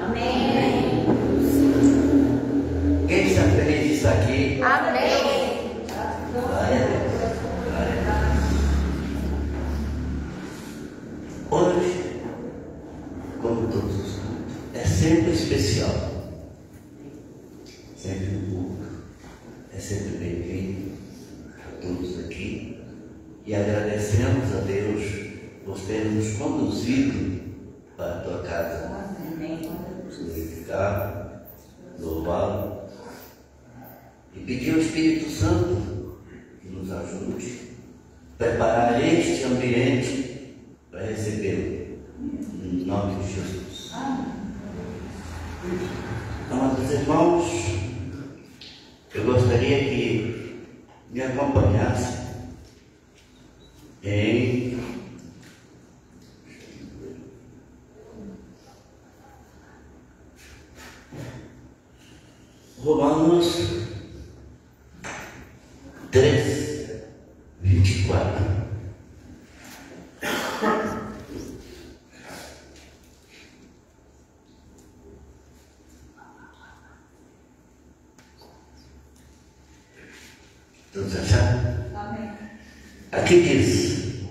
Amém. Quem está feliz de estar aqui? Amém. Glória a Deus. Glória a Deus. Hoje, como todos os cultos, é sempre especial. Sempre um culto. É sempre bem-vindo a todos aqui. E agradecemos a Deus por ter nos conduzido para a tua casa. Glorificar, louvá-lo e pedir ao Espírito Santo que nos ajude a preparar este ambiente para recebê-lo, em nome de Jesus. Amados irmãos, eu gostaria que me acompanhasse em Romanos 3, 24. Todos acharam? Amém. Aqui diz: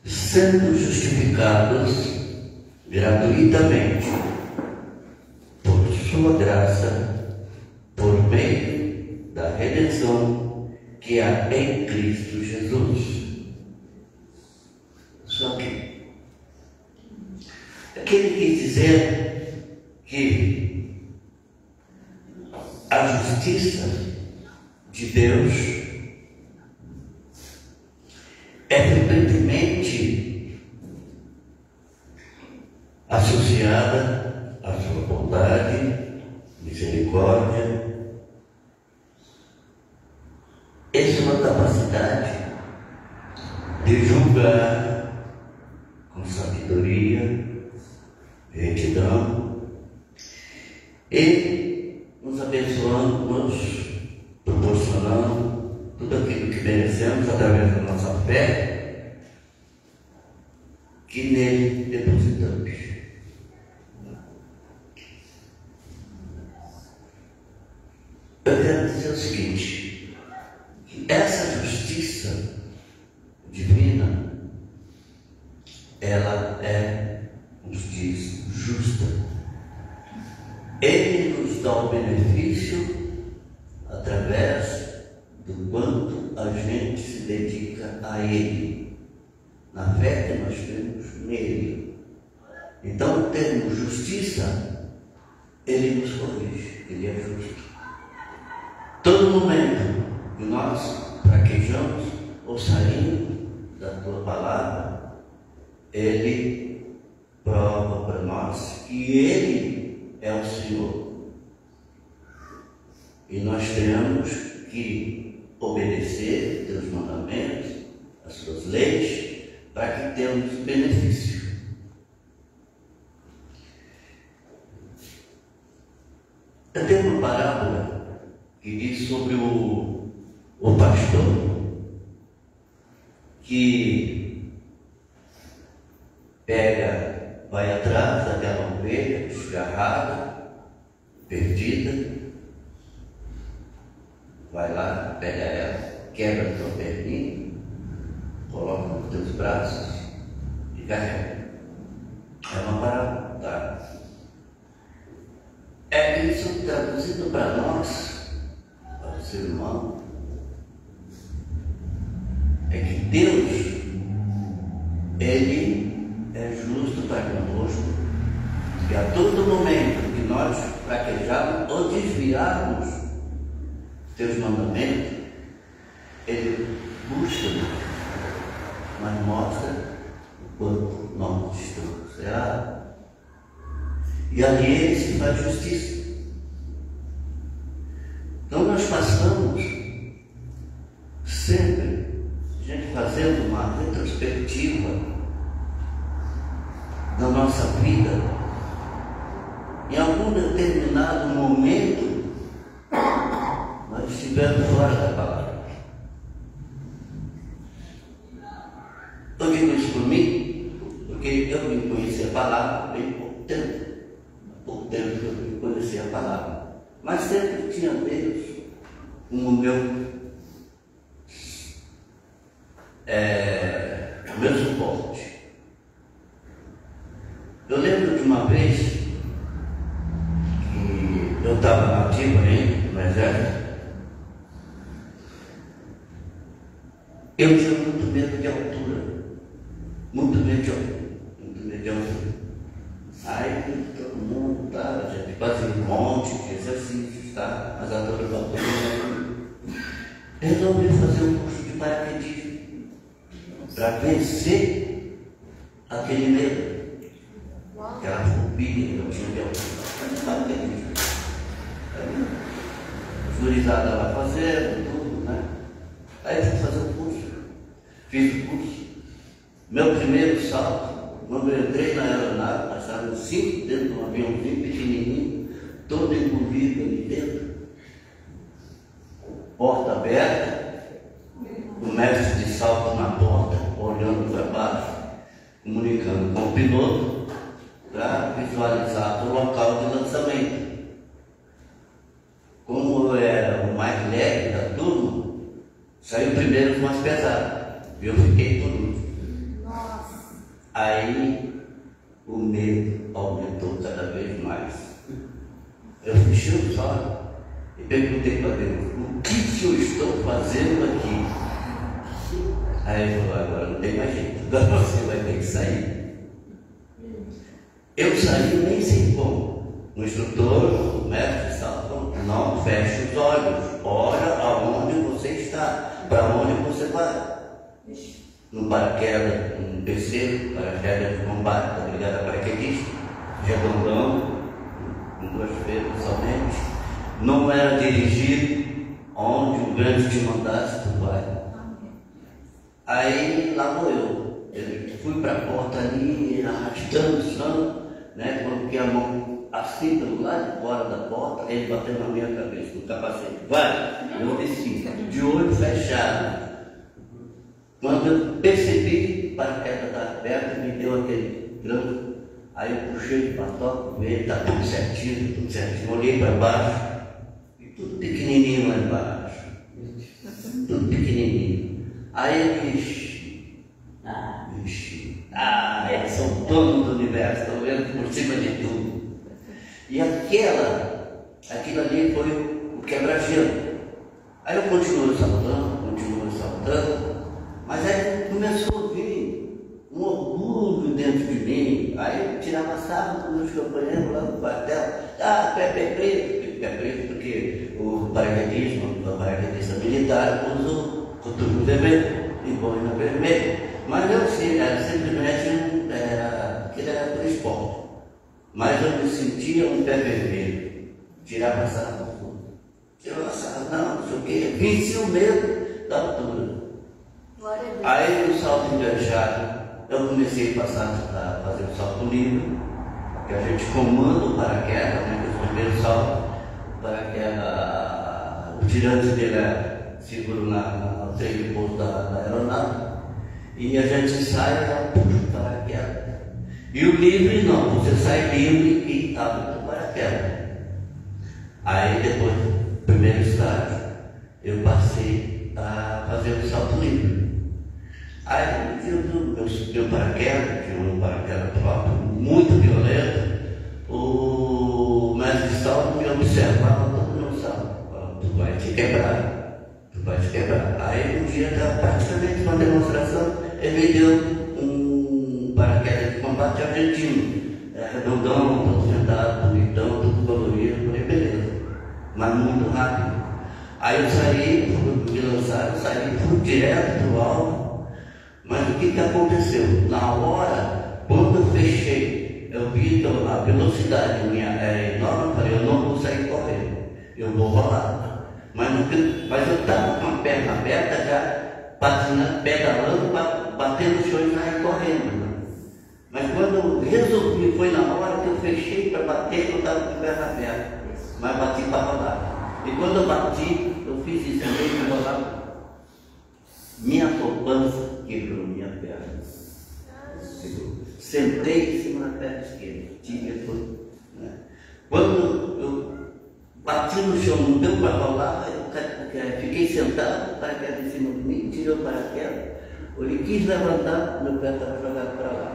sendo justificados gratuitamente por sua graça, por meio da redenção que há em Cristo Jesus. Só que aqui ele quis dizer que a justiça de Deus é frequentemente associada à sua bondade, misericórdia e sua capacidade de julgar com sabedoria, retidão e nos abençoando, nos proporcionando tudo aquilo que merecemos através da nossa fé que nele depositamos. Eu quero dizer o seguinte, que essa justiça divina, ela é, nos diz, justa. Ele nos dá o benefício através do quanto a gente se dedica a Ele, na fé que nós temos nele. Então, o termo justiça, Ele nos corrige, Ele é justo. Todo momento que nós fraquejamos ou saímos da tua palavra, Ele prova para nós que Ele é o Senhor. E nós temos que obedecer teus mandamentos, as suas leis, para que tenhamos benefício. Eu tenho uma parábola que diz sobre o pastor que vai atrás daquela ovelha desgarrada, perdida, vai lá, pega ela, quebra a tua perninha, coloca nos teus braços e carrega. É uma parábola, tá? É isso traduzido para nós, para o ser humano, é que Deus, Ele é justo para conosco, e a todo momento que nós fraquejarmos ou desviarmos teus mandamentos, Ele busca, mas mostra o quanto nós estamos errados. E ali Ele se faz justiça. Então nós passamos sempre, a gente fazendo uma retrospectiva da nossa vida, em algum determinado momento nós estivemos fora da palavra. Eu digo isso por mim, porque eu me conheci a palavra bem pouco tempo separavam. Mas sempre tinha Deus como meu suporte. Eu lembro de uma vez que eu estava na ativa ainda, no exército. Eu tinha muito medo de altura. Muito medo de altura. Muito medo de altura. Aí todo mundo estava, a gente fazia um monte de exercícios, tá? Mas a altura da altura. Resolvi fazer um curso de paraquedismo para vencer aquele medo. Aquela fobia que eu tinha de altura. Jurizada lá fazendo, tudo, né? Aí fui fazer o curso. Fiz o curso. Meu primeiro salto, quando eu entrei na aeronave, passaram 5 dentro de um aviãozinho pequenininho, todo envolvido ali dentro. Porta aberta, o mestre de salto na porta, olhando para baixo, comunicando com o piloto, para visualizar o local de lançamento. Como eu era o mais leve da turma, saiu primeiro os mais pesados. Eu fiquei por último. Aí o medo aumentou cada vez mais. Eu fechei os olhos e perguntei para Deus: o que eu estou fazendo aqui? Aí ele falou: agora não tem mais jeito, agora você vai ter que sair. Eu saí nem sei como. O instrutor, o mestre, falou: não feche os olhos, olha aonde você está, para onde você vai. No paraquedas, um terceiro paraquedas de combate, da brigada paraquedista, redondão, com 2 vezes somente. Não era dirigido onde o grande te mandasse, tu vai. Aí lá vou eu. Fui para a porta ali, arrastando, né? Coloquei a mão assim pelo lado de fora da porta, ele bateu na minha cabeça, no capacete. Vai! Eu desci, de olho fechado. Quando eu percebi, o paraquedas estava aberto, me deu aquele tranco. Aí eu puxei o patóquio, vi, está tudo certinho, tudo certinho. Olhei para baixo, e tudo pequenininho lá embaixo. Tudo pequenininho. Aí eu disse: eles são donos do universo, estão vendo por cima de tudo. E aquilo ali foi o quebra-gelo. Aí eu continuo saltando. Mas aí começou a vir um orgulho dentro de mim. Aí eu tirava sarro com meus companheiros lá no quartel. Pé preto, porque o paraquedista militar usa coturno vermelho e boina vermelha. Mas eu simplesmente aquilo era por esporte. Mas eu me sentia um pé vermelho. Tirava sarro, não sei o quê. Venci o medo da altura. Aí no salto enganchado, eu comecei a fazer o salto livre, que a gente comanda o paraquedas, né? O primeiro salto, o paraquedas, o tirante dele seguro no trem de pouso da aeronave, e a gente sai e já puxa o paraquedas. E o livre não, você sai livre e abre o paraquedas. Aí depois do primeiro estágio, eu passei a fazer o salto livre. Aí eu paraquedas, tinha um paraquedas próprio, muito violento. O mestre de salto me observava todo meu salto. Tu vai te quebrar. Aí um dia, praticamente uma demonstração, ele me deu um paraquedas de combate argentino. Redondão, todo sentado, bonitão, tudo colorido. Eu falei: beleza, mas muito rápido. Aí eu saí, me lançaram, saí direto do alvo. Mas o que aconteceu? Na hora, quando eu fechei, eu vi a velocidade minha era enorme. Eu falei: eu não vou sair correndo, eu vou rolar. Mas eu estava com a perna aberta, já patinando, pedalando, batendo o chão e sair correndo. Mas quando eu resolvi, foi na hora que eu fechei para bater, eu estava com a perna aberta, mas bati para rolar. E quando eu bati, eu fiz isso mesmo, eu rolava. Minha poupança quebrou minha perna. Sentei em cima da perna esquerda. Né? Quando eu bati no chão, não deu para rolar, fiquei sentado, o cara que era em cima de mim, tirou o paraquedas, ele quis levantar, meu pé estava jogado para lá.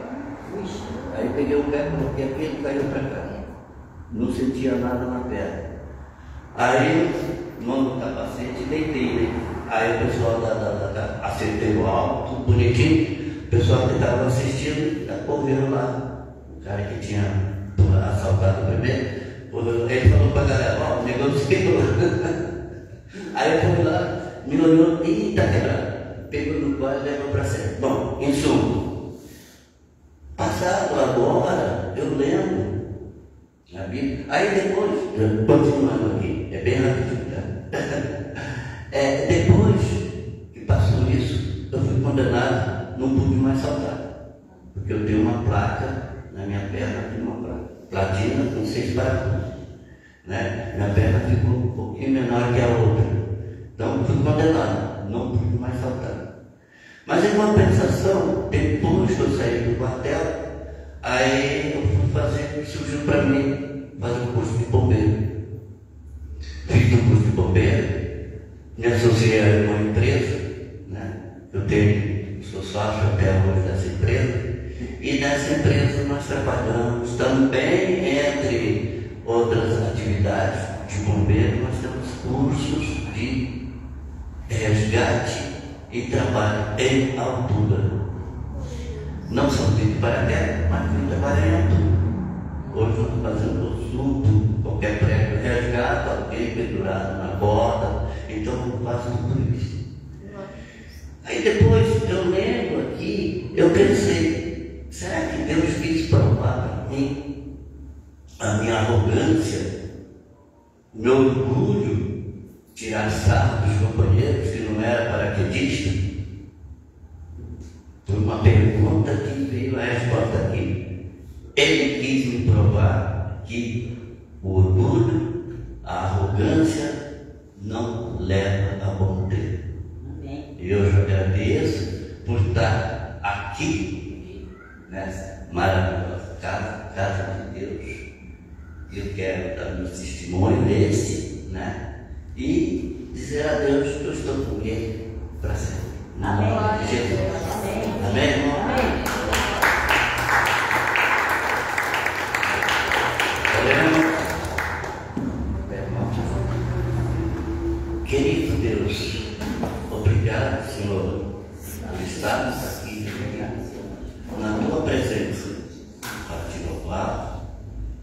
Aí peguei o pé, coloquei aqui, ele caiu para cá. Não sentia nada na perna. Aí, no capacete, deitei, né? Aí o pessoal acertei o alto, tudo bonitinho. O pessoal que estava assistindo, correu lá. O cara que tinha assaltado primeiro, ele falou para a galera: ó, o negócio quebrou. Aí eu fui lá, me olhou, e está quebrado. Pegou no quarto e levou para cima. Bom, em suma, passado agora, eu lembro a Bíblia. Aí depois, continuando aqui, é bem rápido, tá? Depois que passou isso, eu fui condenado, não pude mais saltar, porque eu tenho uma placa na minha perna, tenho uma placa, platina com 6 parafusos, né? Minha perna ficou um pouquinho menor que a outra, então fui condenado, não pude mais saltar. Mas em compensação, depois que eu saí do quartel, aí eu fui fazer, surgiu para mim fazer um curso de bombeiro. Fiz um curso de bombeiro, me associei a uma empresa, né? Sou sócio até hoje dessa empresa, e nessa empresa nós trabalhamos também, entre outras atividades de bombeiro, nós temos cursos de resgate e trabalho em altura. Não são de paraquedas, mas de trabalho em altura. Hoje eu estou fazendo tudo, qualquer prédio resgata, alguém pendurado na corda, então eu faço tudo isso. Aí depois eu lembro aqui, eu pensei, será que Deus quis provar para mim a minha arrogância, o meu orgulho, tirar sarro dos companheiros que não era paraquedista? Foi uma pergunta que veio a resposta aqui. Ele quis me provar que o orgulho, a arrogância não leva a bom termo. E eu já agradeço por estar aqui, nessa maravilhosa casa de Deus. Eu quero dar meu testemunho desse, né? E dizer a Deus que eu estou com Ele para sempre. Amém. Jesus. Amém. Amém, irmão? Amém. Querido Deus, obrigado, Senhor, por estarmos aqui na Tua presença para te louvar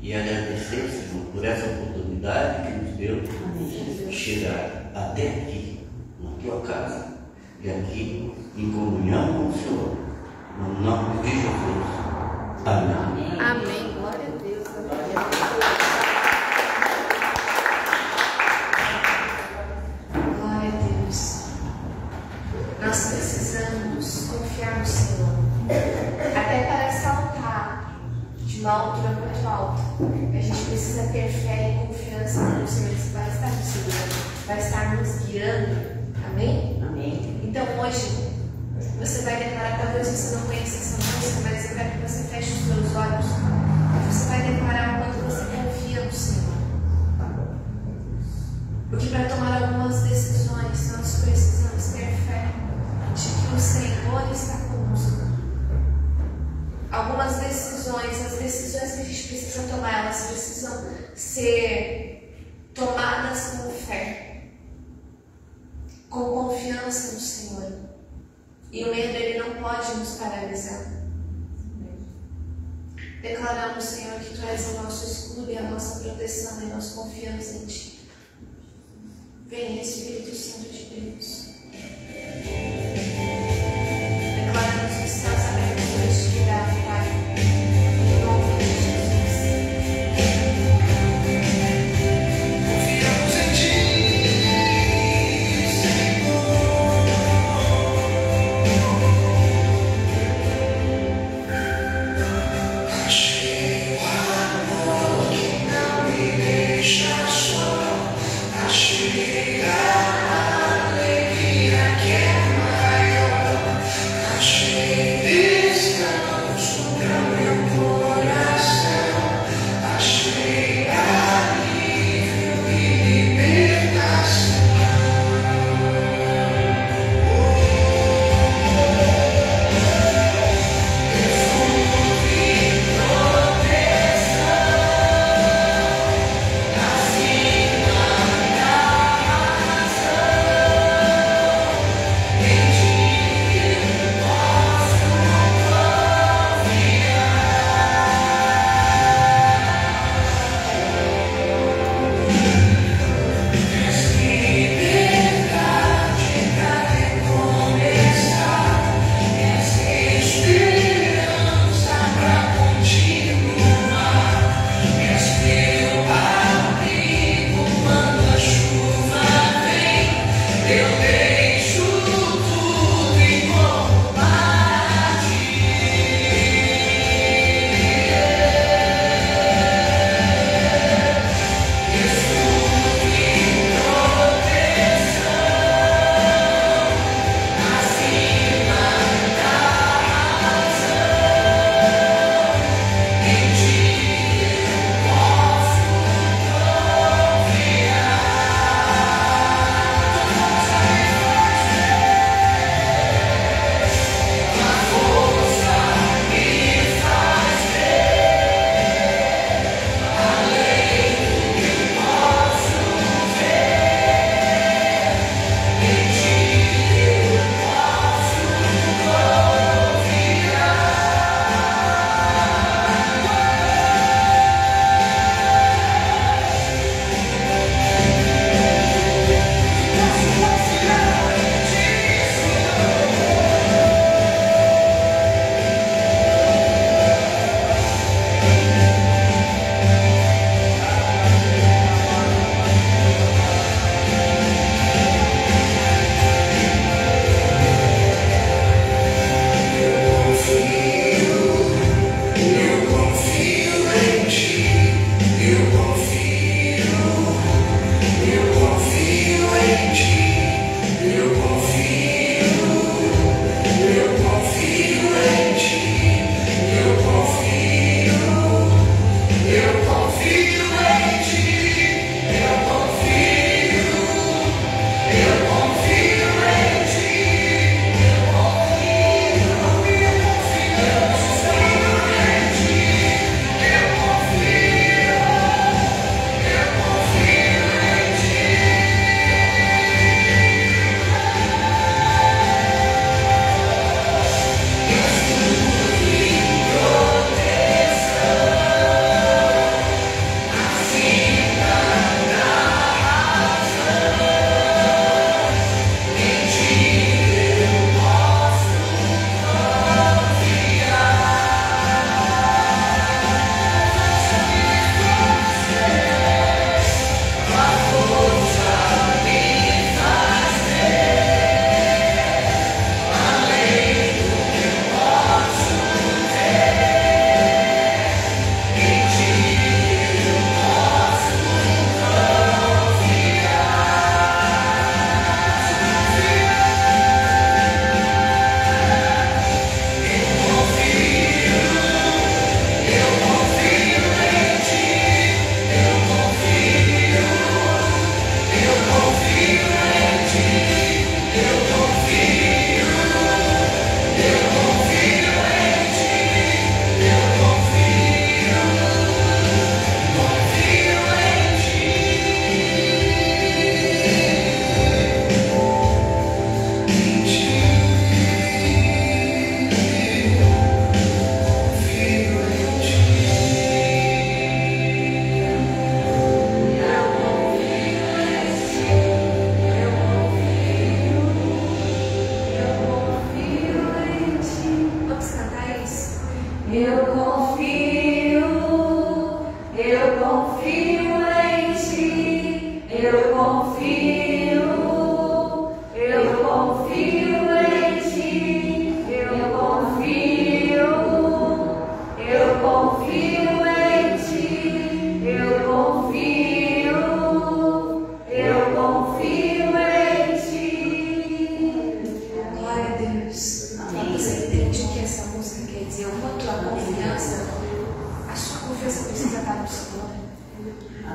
e agradecer, Senhor, por essa oportunidade que nos deu de chegar até aqui, na Tua casa, e aqui em comunhão com o Senhor, no nome de Jesus. Amém. Amém. Glória a Deus. Glória a Deus. Nós precisamos confiar no Senhor. Até para saltar de uma altura muito alta, a gente precisa ter fé e confiança no Senhor que vai estar nos segurando, vai estar nos guiando. Amém? Amém. Então hoje você vai declarar, talvez você não conheça essa música, mas eu quero que você feche os seus olhos. Você vai declarar o quanto você confia no Senhor. Porque para tomar algumas decisões, nós precisamos ter fé de que o Senhor está conosco. Algumas decisões, as decisões que a gente precisa tomar, elas precisam ser tomadas com fé, com confiança no Senhor. E o medo, ele não pode nos paralisar. Declaramos, Senhor, que Tu és o nosso escudo e a nossa proteção, e nós confiamos em Ti. Vem, Espírito Santo de Deus. Declaramos que estás aberto para este lugar, Pai. Em nome de Jesus. Confiamos em Ti, Senhor. Achei o amor que não me deixa só. Achei a alegria.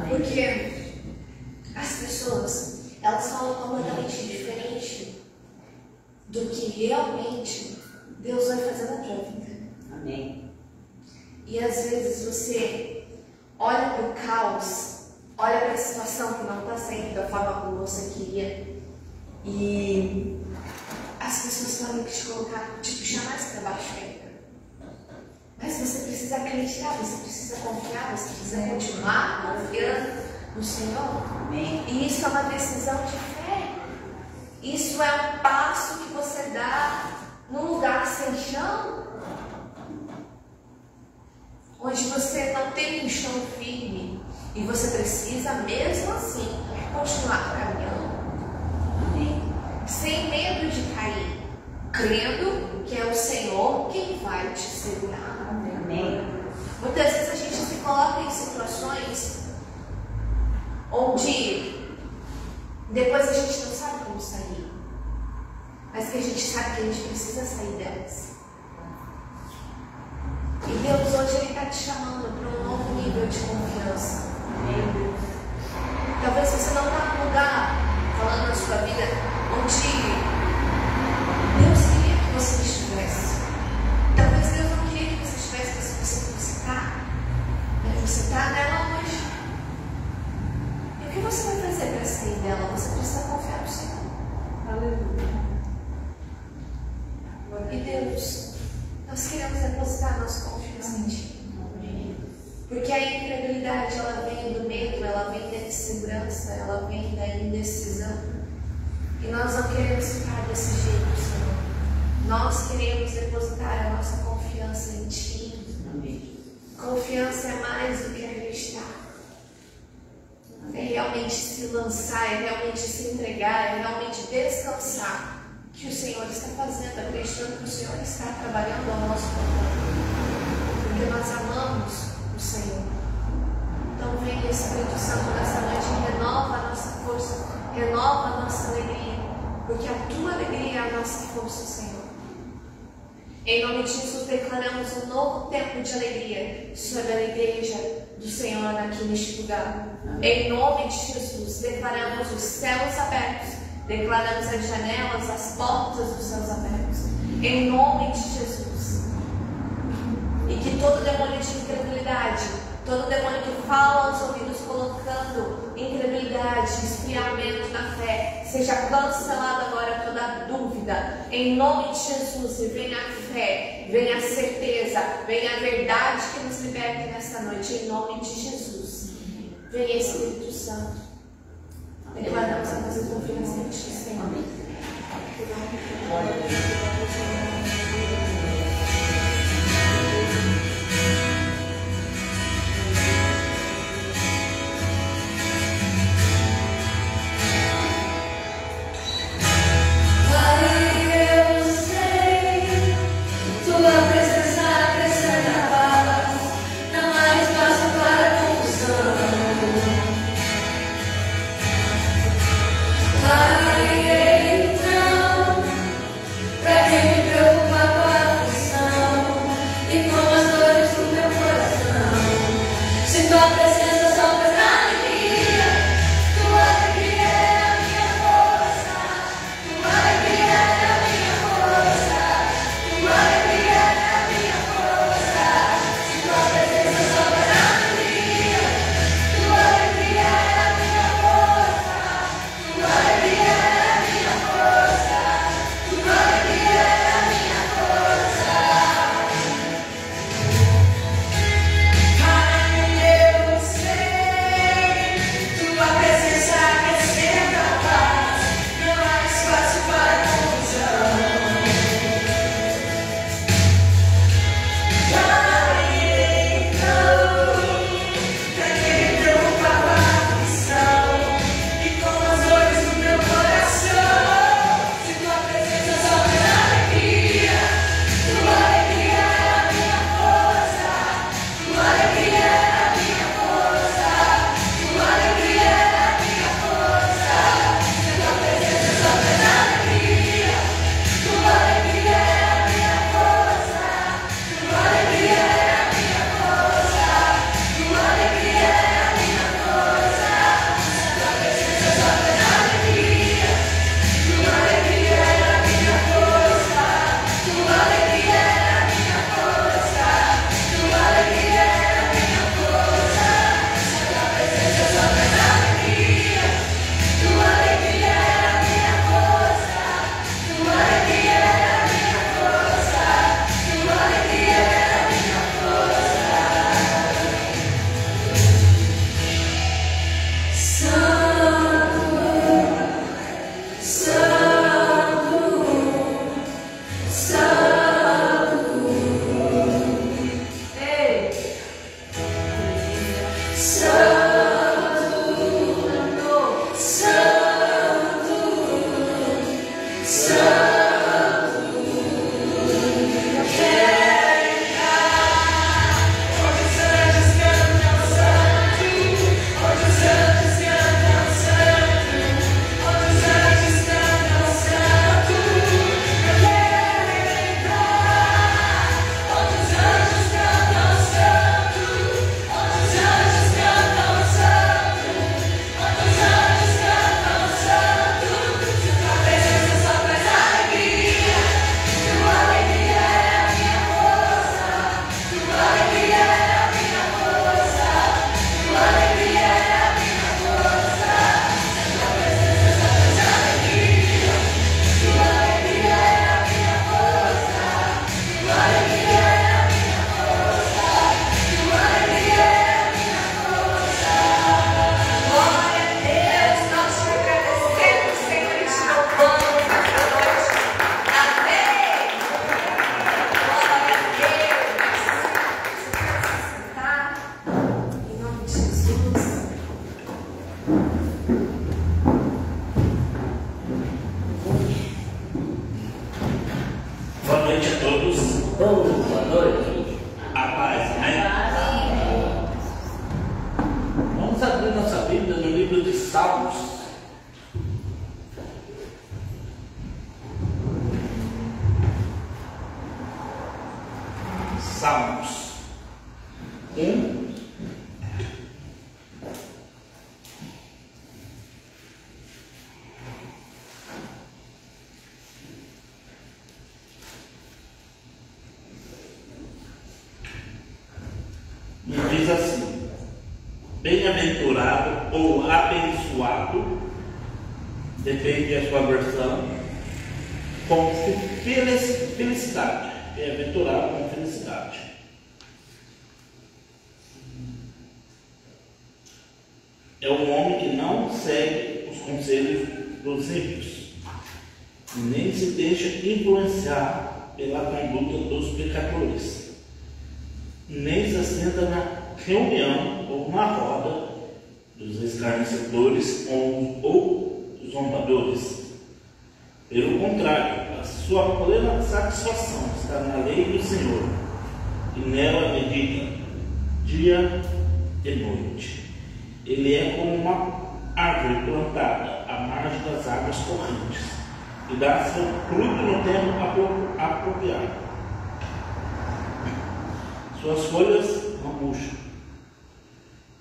Porque as pessoas, elas falam completamente diferente do que realmente Deus vai fazer na tua vida. Amém. E às vezes você olha para o caos, olha para a situação que não está saindo da forma como você queria, e as pessoas podem te colocar, te puxar mais para baixo ainda. Mas você precisa acreditar, você precisa confiar, você precisa continuar confiando no Senhor. Amém. E isso é uma decisão de fé. Isso é um passo que você dá num lugar sem chão, onde você não tem um chão firme e você precisa mesmo assim continuar caminhando. Amém. Sem medo de cair, crendo que é o Senhor quem vai te segurar. Amém. Muitas vezes a gente se coloca em situações onde depois a gente não sabe como sair, mas que a gente sabe que a gente precisa sair delas. E Deus hoje Ele está te chamando para um novo nível de confiança. Amém. Talvez você não está num lugar, falando na sua vida, onde Deus queria que você estivesse. Talvez Deus não queria que você estivesse nessa situação que você está, mas você está nela hoje. E o que você vai fazer para sair dela? Você precisa confiar no Senhor. Aleluia. E Deus, nós queremos depositar nossa confiança em Ti. Porque a incredulidade, ela vem do medo, ela vem da insegurança, ela vem da indecisão. E nós não queremos ficar desse jeito, Senhor. Nós queremos depositar a nossa confiança em Ti. Amém. Confiança é mais do que acreditar. É realmente se lançar, é realmente se entregar, é realmente descansar que o Senhor está fazendo, acreditando que o Senhor está trabalhando ao nosso favor. Porque nós amamos o Senhor. Então vem Espírito Santo nessa noite e renova a nossa força, renova a nossa alegria, porque a Tua alegria é a nossa força, Senhor. Em nome de Jesus declaramos um novo tempo de alegria sobre a igreja do Senhor aqui neste lugar. Em nome de Jesus declaramos os céus abertos, declaramos as janelas, as portas dos céus abertos. Em nome de Jesus. E que todo demônio de incredulidade, todo demônio que fala aos ouvidos colocando incredulidade, esfriamento na fé, seja cancelado agora toda dúvida. Em nome de Jesus, e venha a fé, venha a certeza, venha a verdade que nos liberte nesta noite. Em nome de Jesus. Venha Espírito Santo. Declaramos a nossa confiança em Ti, Senhor. Deus Boa noite. A paz, né? Vamos abrir nossa Bíblia no livro de Salmos. Salmos 1. E diz assim: bem-aventurado ou abençoado, depende da sua versão, com felicidade. Bem-aventurado com felicidade. É o homem que não segue os conselhos dos ímpios, nem se deixa influenciar pela conduta dos pecadores, nem se assenta na reunião ou na roda dos escarnecedores ou zombadores. Pelo contrário, a sua plena satisfação está na lei do Senhor, e nela medita dia e noite. Ele é como uma árvore plantada à margem das águas correntes, e dá seu fruto no tempo apropriado. Suas folhas não murcham.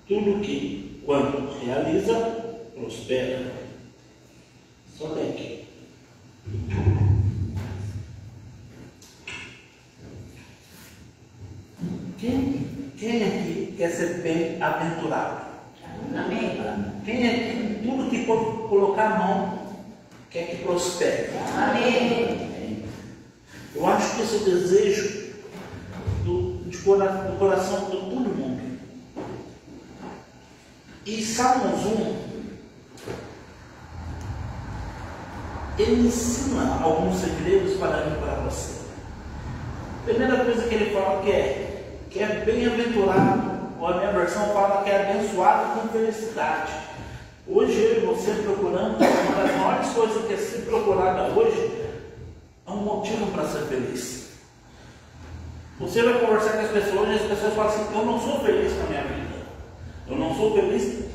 Tudo que, quando realiza, prospera. Só daqui. Quem aqui quer ser bem-aventurado? Amém. Quem aqui, tudo que for colocar a mão, quer que prospere? Amém. Eu acho que esse é o desejo do coração de todo mundo. E Salmos 1, ele ensina alguns segredos para mim e para você. A primeira coisa que ele fala que é bem-aventurado, ou a minha versão fala que é abençoado com felicidade. Hoje eu e você procurando, uma das maiores coisas que é ser procurada hoje é um motivo para ser feliz. Você vai conversar com as pessoas e as pessoas falam assim: eu não sou feliz com a minha vida, eu não sou feliz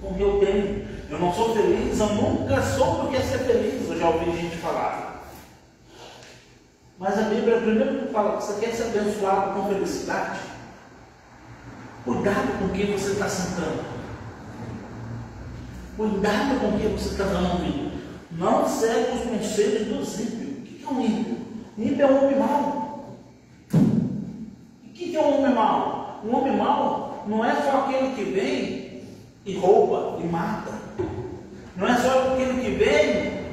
com o que eu tenho, eu não sou feliz, eu nunca soube o que é ser feliz. Eu já ouvi gente falar. Mas a Bíblia primeiro fala que você quer ser abençoado com felicidade. Cuidado com quem você está sentando. Cuidado com quem você está dando ouvido. Não segue os conselhos dos ímpios. O que é um ímpio? Ímpio é um homem mau. O que é um homem mau? Um homem mau não é só aquele que vem e rouba e mata. Não é só aquele que vem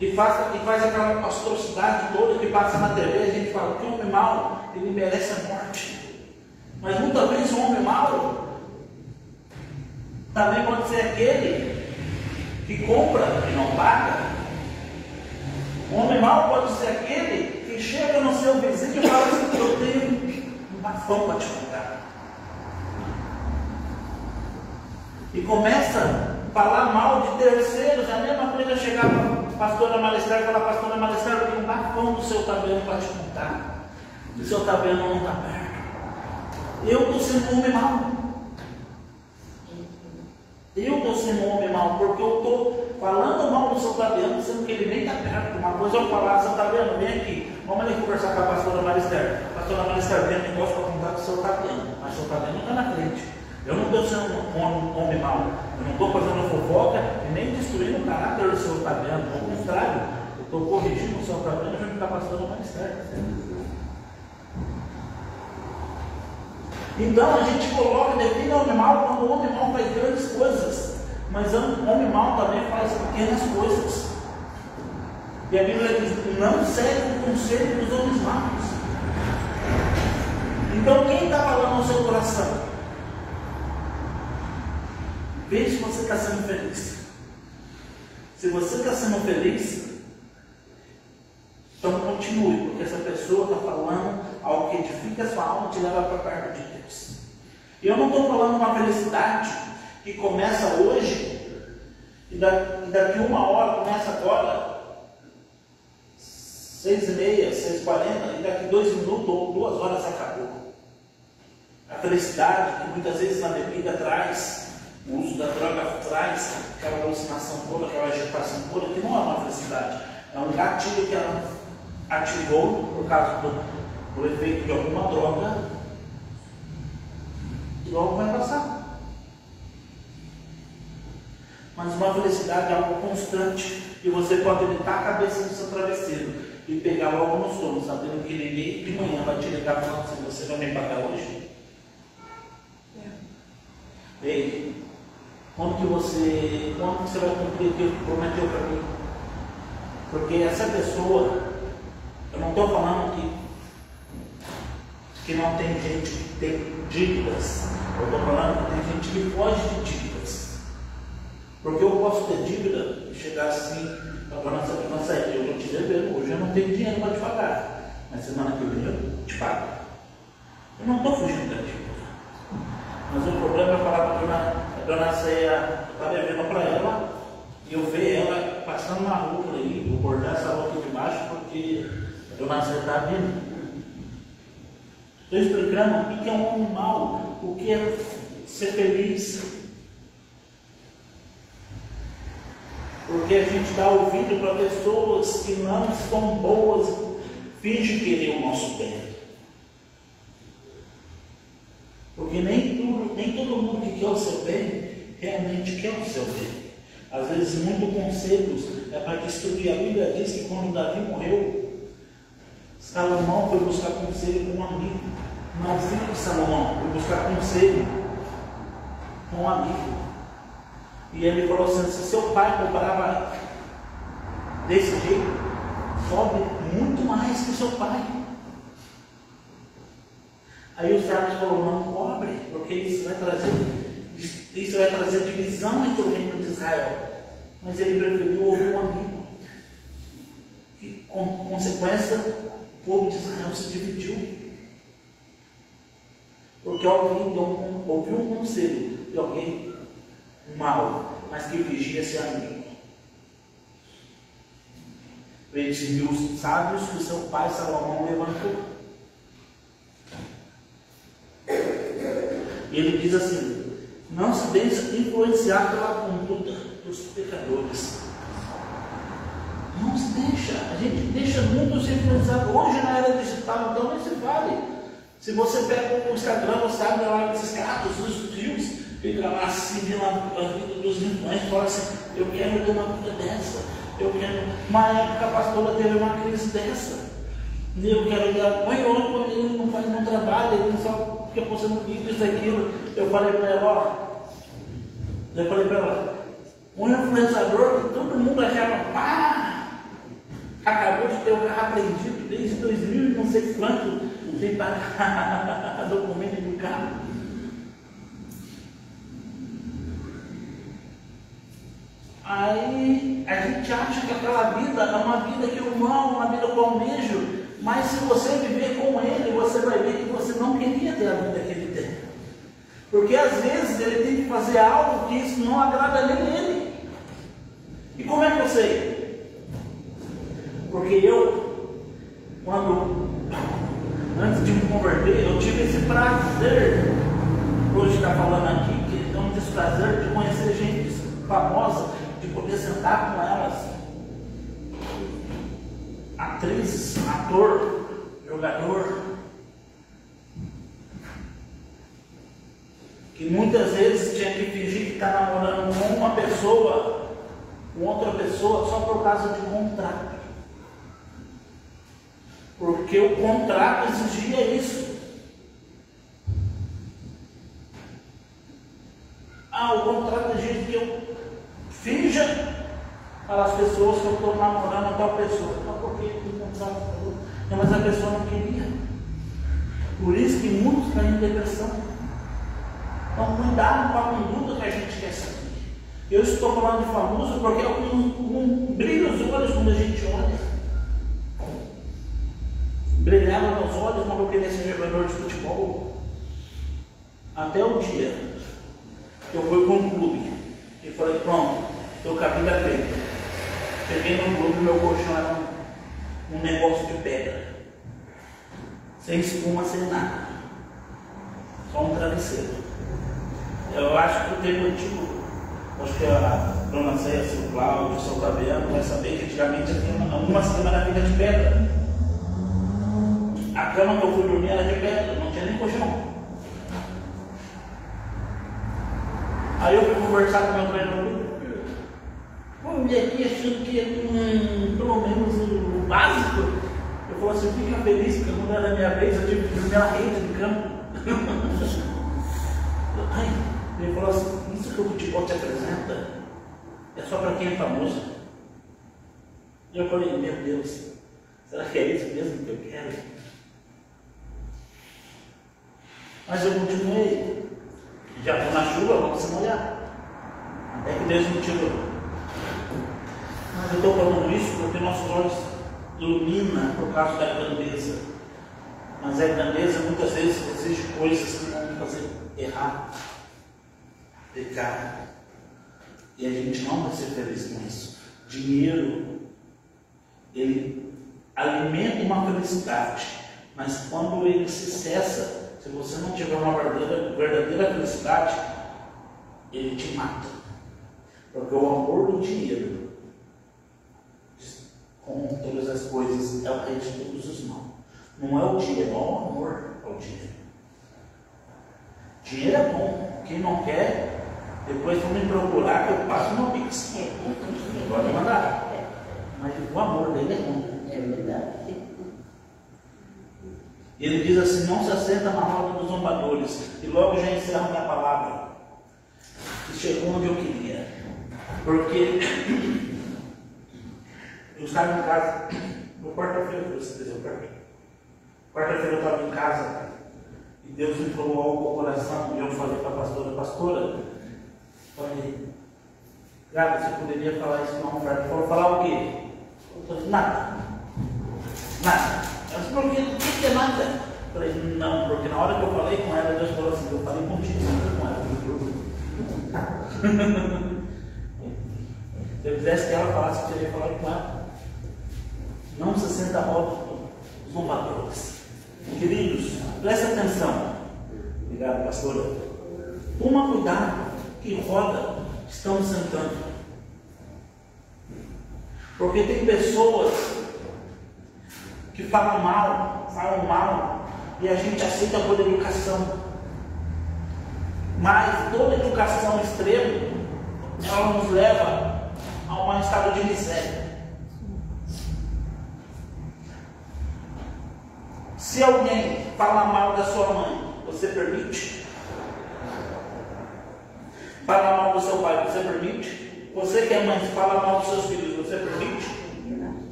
e faz aquela atrocidade toda que passa na TV. A gente fala que o homem mau, ele merece a morte. Mas muitas vezes o homem mau também pode ser aquele que compra e não paga. O homem mau pode ser aquele que chega no seu vizinho e fala assim: eu tenho um bafão para te contar. e começa a falar mal de terceiros, é a mesma coisa chegar para a pastora Maristela e falar: pastora Maristela, eu tenho um bafão do seu tabelo para te contar. O seu tabelo não está perto. Eu estou sendo um homem mau. Eu estou sendo um homem mau, porque eu estou falando mal do seu tabelo, sendo que ele nem está perto. Uma coisa eu falar: seu tabelo, vem aqui, vamos ali conversar com a pastora Maristela. Pastora Maristela, vem aqui, negócio para contar com o seu tabelo, mas o seu tabelo não está na frente. Eu não estou sendo um homem mau, eu não estou fazendo fofoca e nem destruindo o caráter do seu tabelo, ao contrário, eu estou corrigindo o seu tabelo junto com a pastora Maristela. Então a gente coloca, define o homem mau quando o homem mau faz grandes coisas, mas o homem mau também faz pequenas coisas. E a Bíblia diz: não segue o conselho dos homens maus. Então quem está falando no seu coração? Veja se você está sendo feliz. Se você está sendo feliz, então continue, porque essa pessoa está falando algo que edifica a sua alma e te leva para perto de Deus. E eu não estou falando uma felicidade que começa hoje e daqui uma hora, começa agora 6h30, 6h40, e daqui 2 minutos ou 2 horas acabou. A felicidade que muitas vezes na bebida traz, o uso da droga traz, aquela alucinação toda, aquela agitação toda, que não é uma felicidade, é um gatilho que ela ativou por causa do efeito de alguma droga, e logo vai passar. Mas uma felicidade é algo constante, e você pode deitar a cabeça no seu travesseiro e pegar logo no sono, sabendo que ninguém de manhã vai te ligar falando assim: você vai me pagar hoje? Ei, quando que você vai cumprir aquilo que prometeu para mim? Porque essa pessoa, eu não estou falando que não tem gente que tem dívidas, eu estou falando que tem gente que foge de dívidas. Porque eu posso ter dívida e chegar assim: nossa, eu estou te devendo, hoje eu não tenho dinheiro para te pagar, mas semana que vem eu te pago. Eu não estou fugindo da dívida. Mas o problema é falar para a dona Ceia, está devendo para ela, e eu ver ela passando na rua aí, vou cortar essa rua aqui de baixo, porque a dona Ceia está vindo. Estou explicando o que é um homem mau, o que é ser feliz. Porque a gente dá ouvido para pessoas que não são boas, finge querer o nosso bem. Porque nem todo mundo que quer o seu bem realmente quer o seu bem. Às vezes, muitos conselhos é para destruir. A Bíblia diz que quando Davi morreu, Salomão foi buscar conselho com um amigo. Não, o filho de Salomão foi buscar conselho com um amigo. E ele falou assim: se seu pai cobrava desse jeito, sobe muito mais que seu pai. Aí o sábio falou: não cobre, porque isso vai trazer divisão entre o reino de Israel. Mas ele preferiu ouvir um amigo. E, com consequência, o povo de Israel se dividiu. Porque ouviu um conselho de alguém mau, mas que vigia ser amigo. Ele viu os sábios que o seu pai Salomão levantou. E ele diz assim: não se deixe influenciar pela conduta dos pecadores. Não se deixa. A gente deixa muito se influenciar. Hoje na era digital, então nem se fale. Se você pega o Instagram, você abre lá esses caras, os tios, fica lá assim, vê lá a vida dos irmãos, fala assim: eu quero ter uma vida dessa. Eu quero. Uma época a pastora teve uma crise dessa. Eu quero dar. Põe outro, ele não faz um trabalho, ele só fica postando vídeo, isso, aquilo. Eu falei para ela: um influenciador que todo mundo achava, pá, acabou de ter o carro apreendido desde 2000 e não sei quanto, sem pagar documento do carro. Aí a gente acha que aquela vida é uma vida que eu amo, uma vida que eu almejo, mas se você viver com ele, você vai ver que você não queria ter a vida que ele tem. Porque Porque às vezes ele tem que fazer algo que isso não agrada nem ele. E como é que eu sei? Porque eu, antes de me converter, eu tive esse prazer, hoje está falando aqui, que é um desprazer de conhecer gente famosa, de poder sentar com elas, atrizes, ator, jogador, que muitas vezes tinha que fingir que está namorando com uma pessoa, com outra pessoa, só por causa de contrato. Porque o contrato exigia isso. O contrato exige que eu finja para as pessoas que eu estou namorando a tal pessoa. Não, porque o contrato falou. Mas a pessoa não queria. Por isso que muitos caem em depressão. Então, cuidado com a conduta que a gente quer seguir. Eu estou falando de famoso porque é um brilho os olhos quando a gente olha. Brilhava meus olhos quando eu queria ser jogador de futebol. Até o dia que eu fui para um clube e falei, pronto, estou com a vida feita. Cheguei no clube, meu colchão era um negócio de pedra. Sem espuma, sem nada. Só um travesseiro. Eu acho que o termo antigo, acho que a dona Cécia, o Cláudio, o seu Fabiano vai saber que antigamente uma cama era feita de pedra. A cama que eu fui dormir era de pedra, não tinha nem colchão. Aí eu fui conversar com meu treinador. Vamos vir aqui achando que pelo menos o básico. Eu falei assim, fica feliz, porque quando era a minha vez eu tive que dormir na rede de campo. Ele falou assim, isso que o futebol te apresenta é só para quem é famoso. E eu falei, meu Deus, será que é isso mesmo que eu quero? Mas eu continuei. Já estou na chuva, vamos se molhar. Até que Deus me tirou. Mas eu estou falando isso porque nossos olhos iluminam por causa da grandeza. Mas a grandeza muitas vezes exige coisas que vão nos fazer errar, pecar. E a gente não vai ser feliz com isso. Dinheiro, ele alimenta uma felicidade. Mas quando ele se cessa, se você não tiver uma verdadeira felicidade, ele te mata. Porque o amor do dinheiro, com todas as coisas, é o rei de todos os males. Não é o dinheiro, é o amor ao dinheiro. Dinheiro é bom. Quem não quer, depois vão me procurar que eu passo no Pix. Pode mandar. Mas o amor dele é bom. É verdade. Ele diz assim, não se assenta na roda dos zombadores. E logo já encerro minha palavra. E chegou onde eu queria. Porque eu estava em casa, no quarta-feira, você diz, quarta-feira eu estava em casa, e Deus me falou algo ao coração, e eu falei para a pastora, falei, Gabi, você poderia falar isso numa oferta? Ele falou, falar o quê? Eu falei, nada. Ela disse, por quê? O que é nada? Eu falei, não, porque na hora que eu falei com ela, Deus falou assim, eu falei contigo, não com ela. Se eu quisesse que ela falasse, eu teria falado com ela. Não se senta roda os zombadores. Queridos, presta atenção. Obrigado, pastora. Toma cuidado que roda estão sentando. Porque tem pessoas que falam mal, e a gente aceita por educação. Mas toda educação extrema, ela nos leva a um estado de miséria. Se alguém fala mal da sua mãe, você permite? Fala mal do seu pai, você permite? Você que é mãe, se fala mal dos seus filhos, você permite?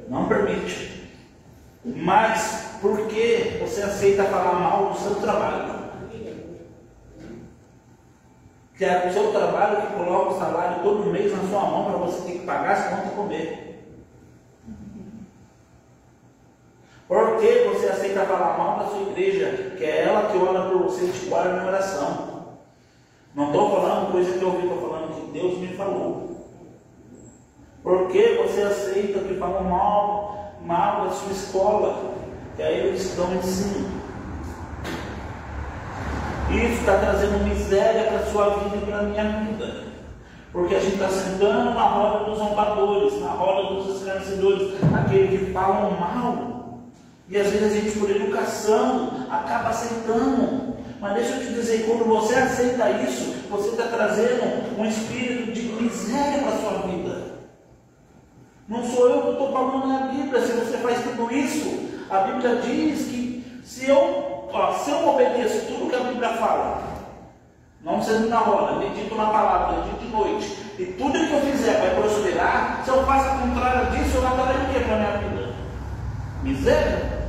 Não permite. Mas por que você aceita falar mal do seu trabalho? Que é o seu trabalho que coloca o salário todo mês na sua mão para você ter que pagar as contas e comer. Por que você aceita falar falar mal da sua igreja, que é ela que ora por você e te guarda em oração. Não estou falando coisa que eu ouvi, estou falando que Deus me falou. Por que você aceita que falam mal da sua escola? Que aí eles estão ensinando. Isso está trazendo miséria para a sua vida e para a minha vida. Porque a gente está sentando na roda dos zombadores, na roda dos escarnecedores, aqueles que falam mal. E às vezes a gente, por educação, acaba aceitando. Mas deixa eu te dizer, quando você aceita isso, você está trazendo um espírito de miséria para a sua vida. Não sou eu que estou falando na Bíblia. Se você faz tudo isso, a Bíblia diz que se eu obedeço tudo que a Bíblia fala, não sendo na roda, medito na palavra, medito de noite, e tudo que eu fizer vai prosperar, se eu faço a contrária disso, eu atrarei o que para a minha vida? Miséria.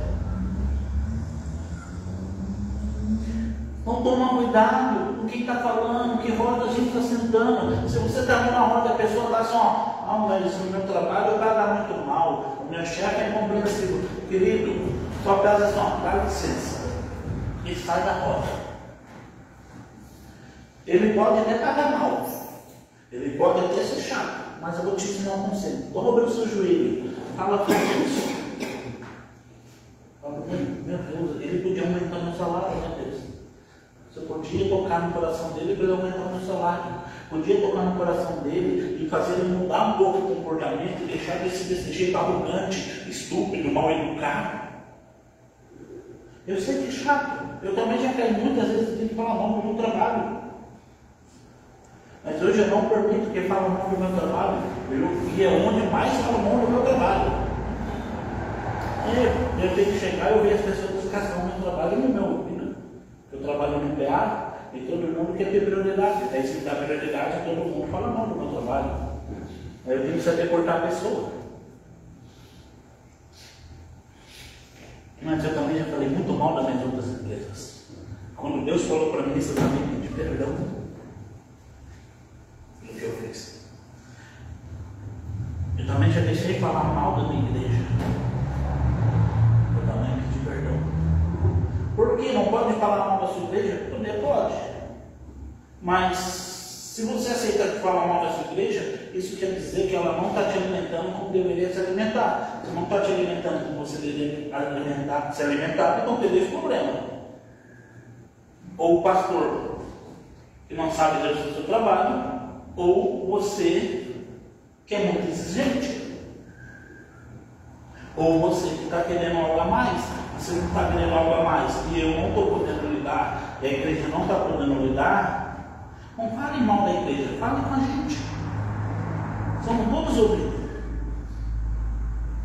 Então toma cuidado com quem está falando, que roda a gente está sentando. Se você está na roda, a pessoa está assim, mas no meu trabalho vai dar muito mal, o meu chefe é compreensivo. Querido, só peça assim, dá licença, e sai da roda. Ele pode até pagar mal, ele pode até ser chato, mas eu vou te ensinar um conselho. Dobra o seu joelho, fala com Deus. Fala, meu Deus, ele podia aumentar meu salário, né, Deus? Você podia tocar no coração dele para ele aumentar o meu salário. Podia tocar no coração dele e fazer ele mudar um pouco o comportamento e deixar de ser desse jeito arrogante, estúpido, mal educado. Eu sei que é chato. Eu também já caí muitas vezes de falar mal do meu trabalho. Mas hoje eu não permito que fale mal do meu trabalho. E é onde mais fala mal do meu trabalho. Eu tenho que chegar e ouvir as pessoas descascar o meu trabalho no meu ouvido. Eu trabalho no PA e todo mundo quer ter prioridade. Aí se dá prioridade, todo mundo fala mal do meu trabalho. Aí eu tenho que saber cortar a pessoa. Mas eu também já falei muito mal das minhas outras empresas. Quando Deus falou para mim isso, eu também pedi perdão pelo que eu fiz. Eu também já deixei falar mal da minha igreja. Eu também pedi perdão. Por que não pode falar mal da sua igreja? Também pode. Mas se você aceita falar mal da sua igreja, isso quer dizer que ela não está te alimentando como deveria se alimentar. Se não está te alimentando como você deveria se alimentar, então teve esse problema. Ou o pastor que não sabe exercer o seu trabalho, ou você que é muito exigente, ou você que está querendo algo a mais. Você não está querendo algo a mais e eu não estou podendo lidar, e a igreja não está podendo lidar, não fale mal da igreja, fale com a gente. Somos todos ouvidos.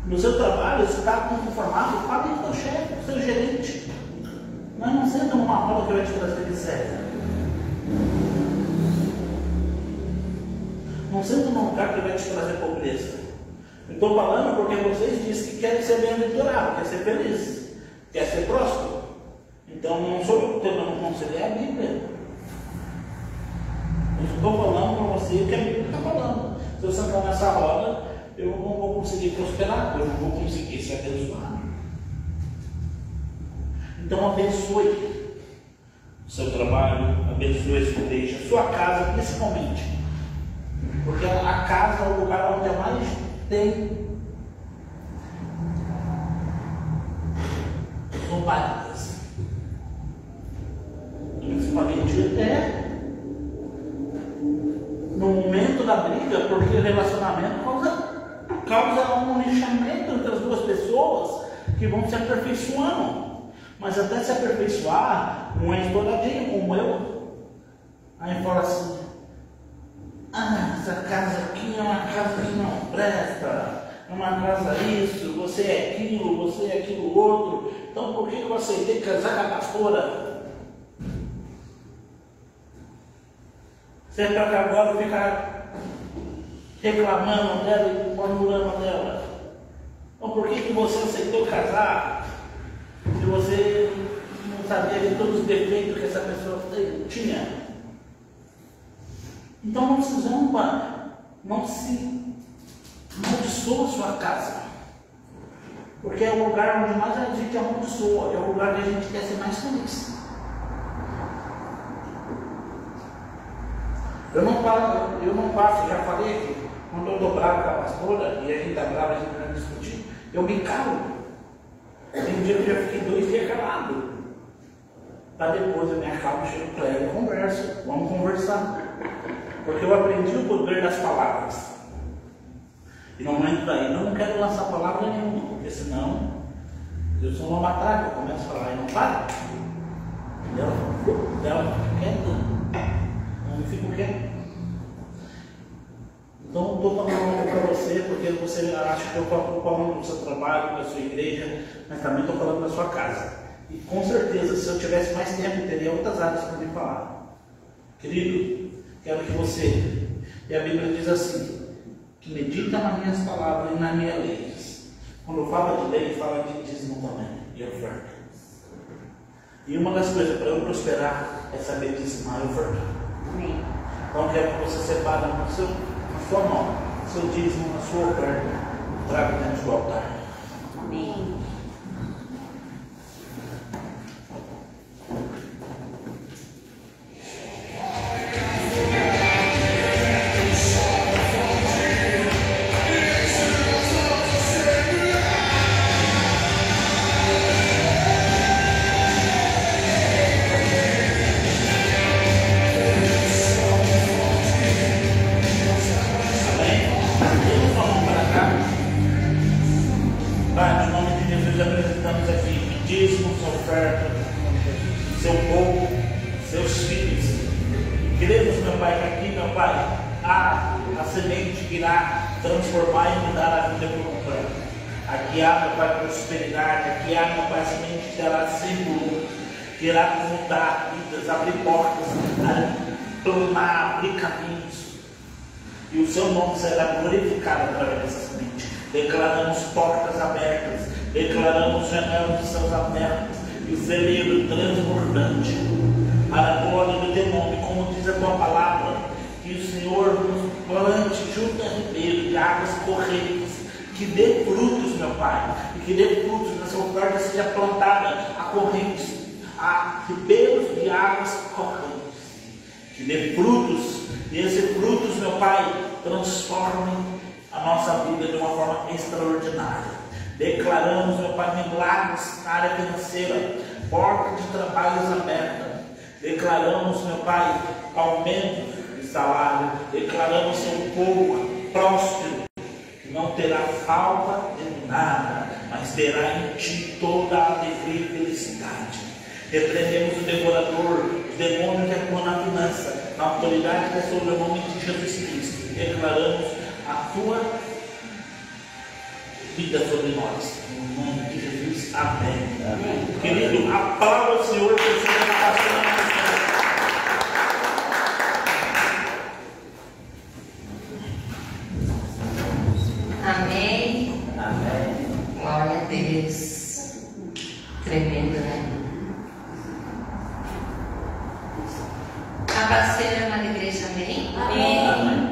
No seu trabalho, se está conformado, fale com o seu chefe, com o seu gerente. Mas não senta numa roda que vai te trazer miséria. Não senta num lugar que vai te trazer pobreza. Eu estou falando porque vocês dizem que querem ser bem-aventurados, querem ser felizes. Quer ser próspero? Então não sou eu que estou dando conselho, é a Bíblia. Eu estou falando para você o que a Bíblia está falando. Se eu sentar nessa roda, eu não vou conseguir prosperar, eu não vou conseguir ser abençoado. Então abençoe o seu trabalho, abençoe a sua igreja, a sua casa principalmente. Porque a casa é o lugar onde mais tem zombarias. Principalmente no momento da briga, porque o relacionamento causa um lixamento entre as duas pessoas que vão se aperfeiçoando. Mas até se aperfeiçoar, não é estouradinho como eu. Aí fala assim, essa casa aqui é uma casa que não presta, é uma casa isso, você é aquilo outro. Então por que eu aceitei casar com a pastora? Você é para cá agora ficar reclamando dela e murmurando dela. Então por que você aceitou casar se você não sabia de todos os defeitos que essa pessoa tinha? Então não se zomba, não se amaldiçoa a sua casa. Porque é o lugar onde mais a gente amaldiçoa, é o lugar que a gente quer ser mais feliz. Eu não passo, já falei que quando eu estou bravo com a pastora e a gente está bravo, a gente vai discutir, eu me calo. Tem um dia que eu já fiquei 2 dias calado. Para depois eu me acalmo, chego para ela e converso. Vamos conversar. Porque eu aprendi o poder das palavras. E no momento daí eu não quero lançar palavra nenhuma, porque senão eu sou uma matraca, eu começo a falar e não para. Entendeu? Ela fica quieta. Eu fico quieto. Então não estou falando para você porque você acha que eu estou falando do seu trabalho, da sua igreja, mas também estou falando da sua casa. E com certeza, se eu tivesse mais tempo, eu teria outras áreas para me falar. Querido, quero que você, e a Bíblia diz assim, que medita nas minhas palavras e nas minhas leis. Quando fala de lei, fala de dízimo também, e oferta. E uma das coisas para eu prosperar é saber dizimar e ofertar. Amém. Então eu quero que você separe na sua mão, seu dízimo, na sua oferta, traga dentro do altar. Amém. Transformar e mudar a vida por completo. Aqui há, meu Pai, prosperidade. Aqui há, meu Pai, semente que irá seguro, que irá mudar vidas, abrir portas, planar, abrir caminhos. E o seu nome será glorificado através dessa semente. Declaramos portas abertas, declaramos janelas de céus abertas e o celeiro transbordante para a glória do teu nome, como diz a tua palavra. Que o Senhor nos plante junto a ribeiro de águas correntes, que dê frutos, meu Pai, e que dê frutos, nessa oferta seja plantada a correntes, a ribeiros de águas correntes, que dê frutos, e esses frutos, meu Pai, transformem a nossa vida de uma forma extraordinária. Declaramos, meu Pai, milagres na área financeira, portas de trabalhos abertas. Declaramos, meu Pai, aumento salário, declaramos ser um povo próspero, que não terá falta de nada, mas terá em ti toda a alegria e felicidade. Repreendemos o devorador, o demônio que atua na finança, na autoridade que é sobre o nome de Jesus Cristo. Declaramos a tua vida sobre nós, no nome de Jesus. Amém. Amém. Querido, aplauda o Senhor por sua dedicação. Amém. Amém. Glória a Deus. Tremendo, né? A paz seja uma igreja, amém? Amém.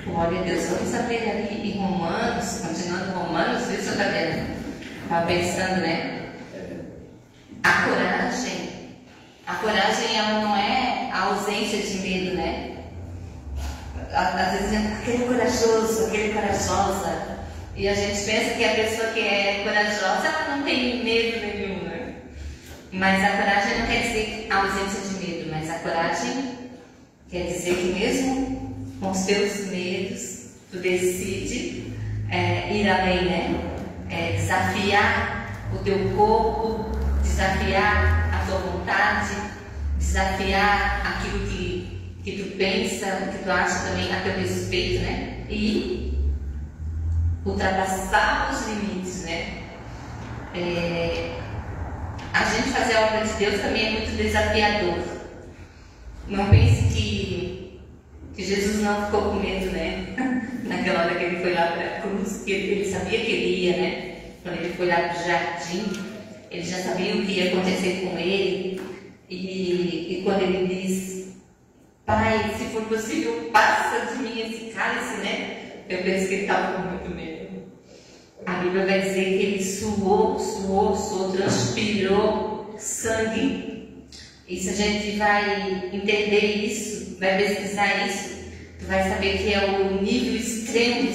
Glória a Deus. Vamos abrir ali em Romanos, continuando Romanos, viu, senhor Gabriel? Estava pensando, né? A coragem ela não é a ausência de medo, né? Às vezes aquele corajoso, aquele corajosa, e a gente pensa que a pessoa que é corajosa ela não tem medo nenhum, né? Mas a coragem não quer dizer ausência de medo, mas a coragem quer dizer que mesmo com os teus medos tu decide ir além, né? Desafiar o teu corpo, desafiar a tua vontade, desafiar aquilo que tu pensa, o que tu acha também a teu respeito, né? E ultrapassar os limites, né? A gente fazer a obra de Deus também é muito desafiador. Não pense que Jesus não ficou com medo, né? Naquela hora que ele foi lá para a cruz, que ele sabia que ele ia, né? Quando ele foi lá para o jardim, ele já sabia o que ia acontecer com ele. E quando ele diz: Pai, se for possível, passa de mim esse cálice, né? Eu penso que ele estava com muito medo. A Bíblia vai dizer que ele suou, transpirou sangue. E se a gente vai entender isso, vai pesquisar isso, tu vai saber que é o nível extremo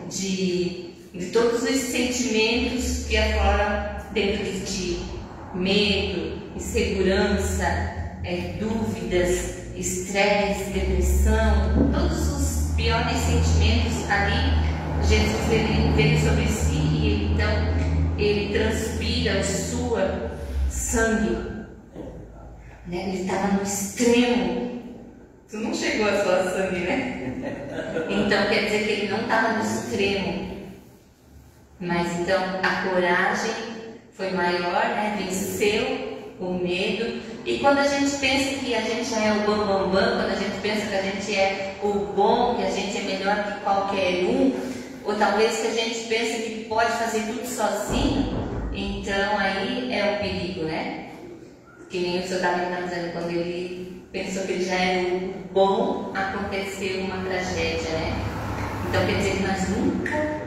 de todos os sentimentos que afloram dentro de ti. Medo, insegurança, dúvidas, estresse, depressão, todos os piores sentimentos ali. Jesus ele veio sobre si e então ele transpira, sua sangue, né? Ele estava no extremo. Tu não chegou a suar sangue, né? Então quer dizer que ele não estava no extremo. Mas então a coragem foi maior, né? Venceu o medo. E quando a gente pensa que a gente já é o bambambam, quando a gente pensa que a gente é o bom, que a gente é melhor que qualquer um, ou talvez que a gente pense que pode fazer tudo sozinho, então aí é o perigo, né? Que nem o senhor estava dizendo, quando ele pensou que ele já era o bom, aconteceu uma tragédia, né? Então quer dizer que nós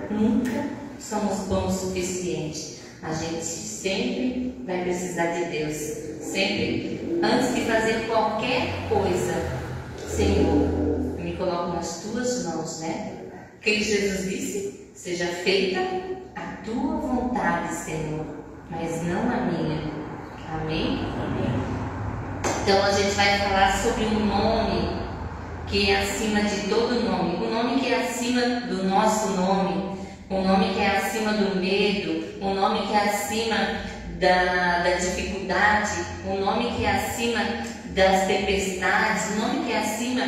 nunca somos bons o suficiente. A gente sempre vai precisar de Deus. Sempre, antes de fazer qualquer coisa, Senhor, eu me coloco nas tuas mãos, né? O que Jesus disse? Seja feita a tua vontade, Senhor, mas não a minha. Amém? Amém. Então a gente vai falar sobre um nome que é acima de todo nome, um nome que é acima do nosso nome, um nome que é acima do medo, um nome que é acima da dificuldade, um nome que é acima das tempestades, um nome que é acima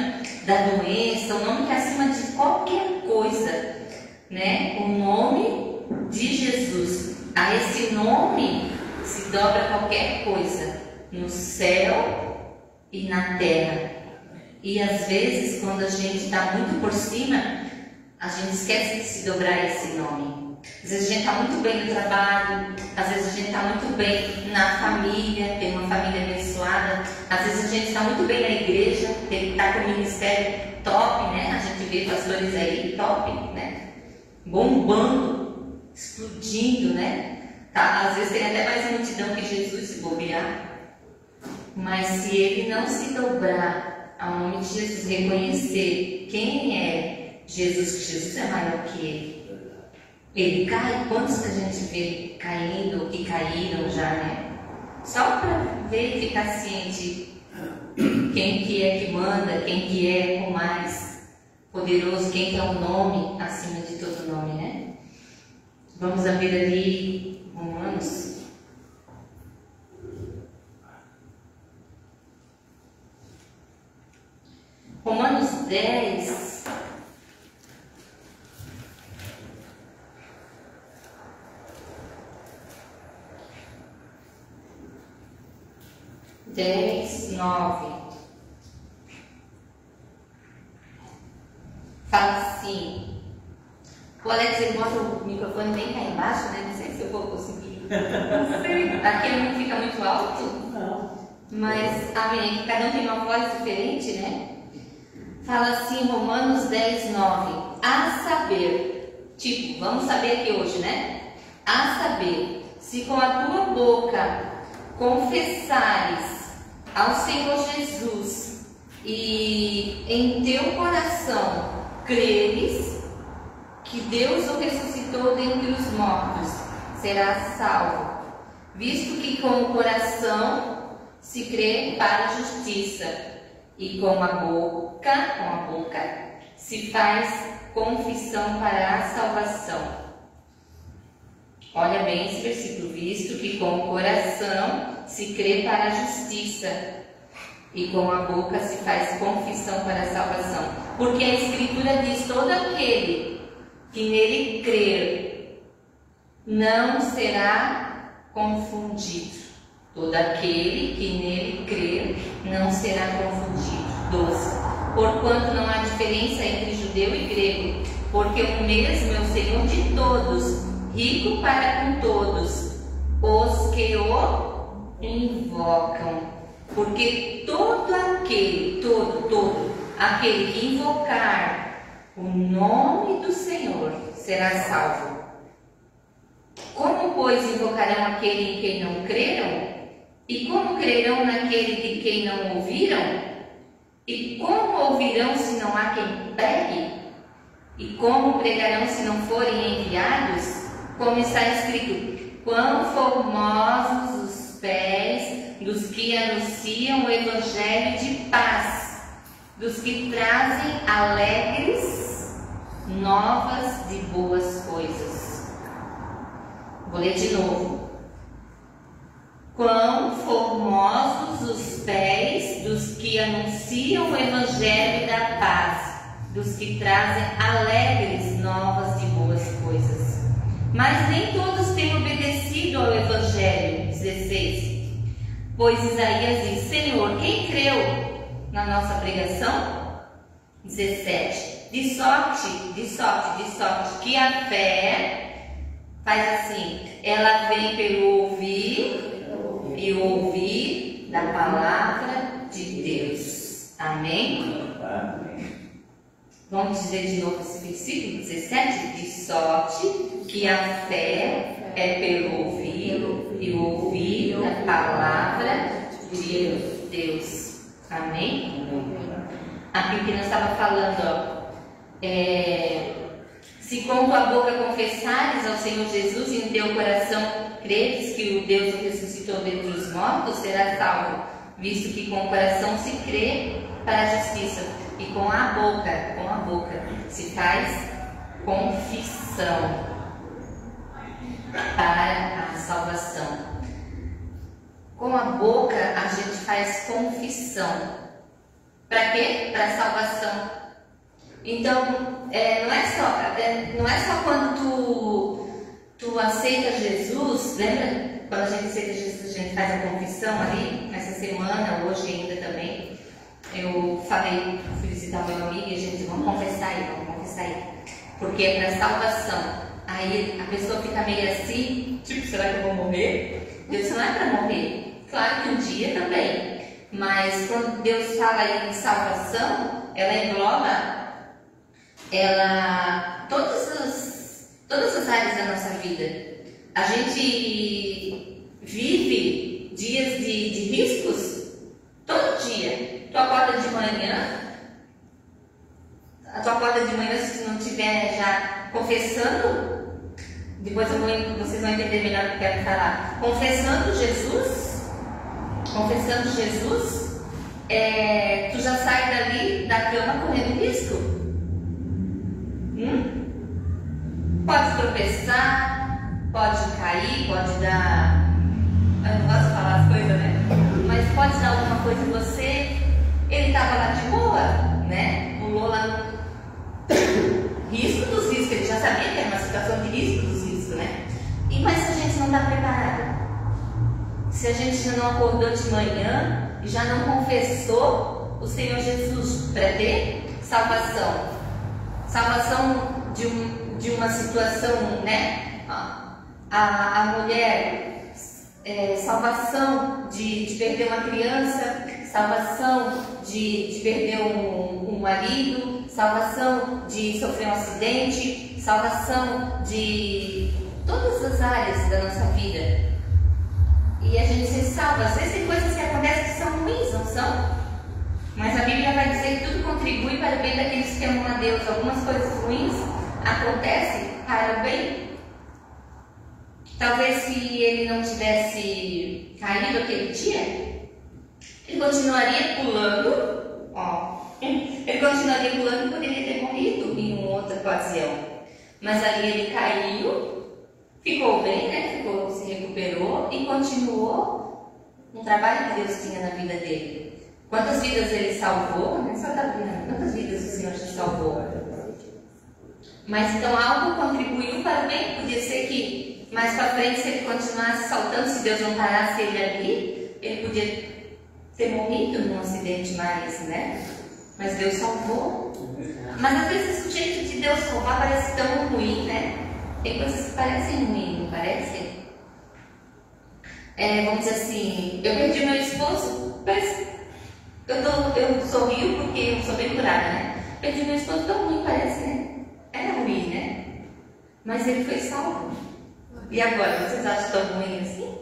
da doença, um nome que é acima de qualquer coisa, né? O nome de Jesus. A esse nome se dobra qualquer coisa no céu e na terra. E às vezes, quando a gente está muito por cima, a gente esquece de se dobrar a esse nome. Às vezes a gente está muito bem no trabalho, às vezes a gente está muito bem na família, tem uma família abençoada, às vezes a gente está muito bem na igreja, está com o ministério top, né? A gente vê pastores aí top, né? Bombando, explodindo, né? Tá? Às vezes tem até mais multidão que Jesus se bobear. Mas se ele não se dobrar ao nome de Jesus, reconhecer quem é Jesus, que Jesus é maior que ele cai. Quantos que a gente vê caindo e caíram já, né? Só para ver e ficar ciente quem que é que manda, quem que é o mais poderoso, quem que é o nome acima de todo nome, né? Vamos abrir ali Romanos. Romanos 10. Dez, 9. Fala assim. O Alex, ele bota o microfone bem cá embaixo, né? Não sei se eu vou conseguir. Não sei. Aqui não fica muito alto. Não. Mas, amém. Cada um tem uma voz diferente, né? Fala assim, Romanos 10, 9. A saber, tipo, vamos saber aqui hoje, né? A saber, se com a tua boca confessares ao Senhor Jesus e em teu coração creres que Deus o ressuscitou dentre os mortos, serás salvo, visto que com o coração se crê para a justiça e com a boca se faz confissão para a salvação. Olha bem esse versículo, visto que com o coração se crê para a justiça e com a boca se faz confissão para a salvação. Porque a Escritura diz, todo aquele que nele crer não será confundido. Todo aquele que nele crer não será confundido. 12. Porquanto não há diferença entre judeu e grego, porque o mesmo é o Senhor de todos, rico para com todos os que o invocam. Porque todo aquele que invocar o nome do Senhor será salvo. Como, pois, invocarão aquele em quem não creram? E como crerão naquele de quem não ouviram? E como ouvirão se não há quem pregue? E como pregarão se não forem enviados? Como está escrito: quão formosos os pés dos que anunciam o evangelho de paz, dos que trazem alegres novas de boas coisas. Vou ler de novo. Quão formosos os pés dos que anunciam o evangelho da paz, dos que trazem alegres novas de boas coisas. Mas nem todos têm obedecido ao evangelho. 16. Pois Isaías diz: Senhor, quem creu na nossa pregação? 17. De sorte que a fé faz assim, ela vem pelo ouvir e ouvir da palavra de Deus. Amém? Vamos dizer de novo esse versículo 17. De sorte que a fé é pelo ouvir e ouvir da palavra de Deus. Amém? Aqui que nós estava falando, se com tua boca confessares ao Senhor Jesus e em teu coração creres que o Deus o ressuscitou dentre os mortos, serás salvo, visto que com o coração se crê para a justiça e com a boca se faz confissão para a salvação. Com a boca a gente faz confissão. Para quê? Para a salvação. Então, não é só quando tu aceita Jesus. Lembra? Quando a gente aceita Jesus, a gente faz a confissão ali. Essa semana, hoje ainda também, eu fui visitar meu amigo e a gente, vamos confessar aí. Porque é para salvação. Aí a pessoa fica meio assim, tipo, será que eu vou morrer? Deus não é para morrer. Claro que um dia também. Mas quando Deus fala em salvação, ela engloba todas as áreas da nossa vida. A gente vive dias de riscos todo dia. Tu acorda de manhã, se tu não estiver já confessando, depois vocês vão entender melhor o que eu quero falar. Confessando Jesus, tu já sai dali da cama correndo risco. Pode tropeçar, pode cair, pode dar... Eu não gosto de falar as coisas, né? Mas pode dar alguma coisa em você. Ele estava lá de boa, né? Pulou lá no risco dos riscos. Ele já sabia que era uma situação de risco dos riscos, né? Mas se a gente não está preparado, se a gente já não acordou de manhã e já não confessou o Senhor Jesus para ter salvação de uma situação, né? A mulher, salvação de perder uma criança, salvação de perder um marido, salvação de sofrer um acidente, salvação de todas as áreas da nossa vida. E a gente se salva. Às vezes tem coisas que acontecem que são ruins, não são? Mas a Bíblia vai dizer que tudo contribui para o bem daqueles que amam a Deus. Algumas coisas ruins acontecem para o bem. Talvez se ele não tivesse caído aquele dia, ele continuaria pulando. Ele continuaria pulando e poderia ter morrido em uma outra ocasião. Mas ali ele caiu, ficou bem, né? Se recuperou e continuou um trabalho que Deus tinha na vida dele. Quantas vidas ele salvou? Não é só da vida, quantas vidas o Senhor te salvou? Mas então algo contribuiu para o bem. Podia ser que mais para frente, se ele continuasse saltando, se Deus não parasse ele ali, ele podia ter morrido num acidente mais, né? Mas Deus salvou. Mas às vezes o jeito de Deus salvar parece tão ruim, né? Tem coisas que parecem ruins, não parece? Vamos dizer assim, eu perdi meu esposo, mas eu sorrio porque eu sou bem curada, né? perdi meu esposo tão ruim, parece, né? Era ruim, né? Mas ele foi salvo. E agora, vocês acham tão ruim assim?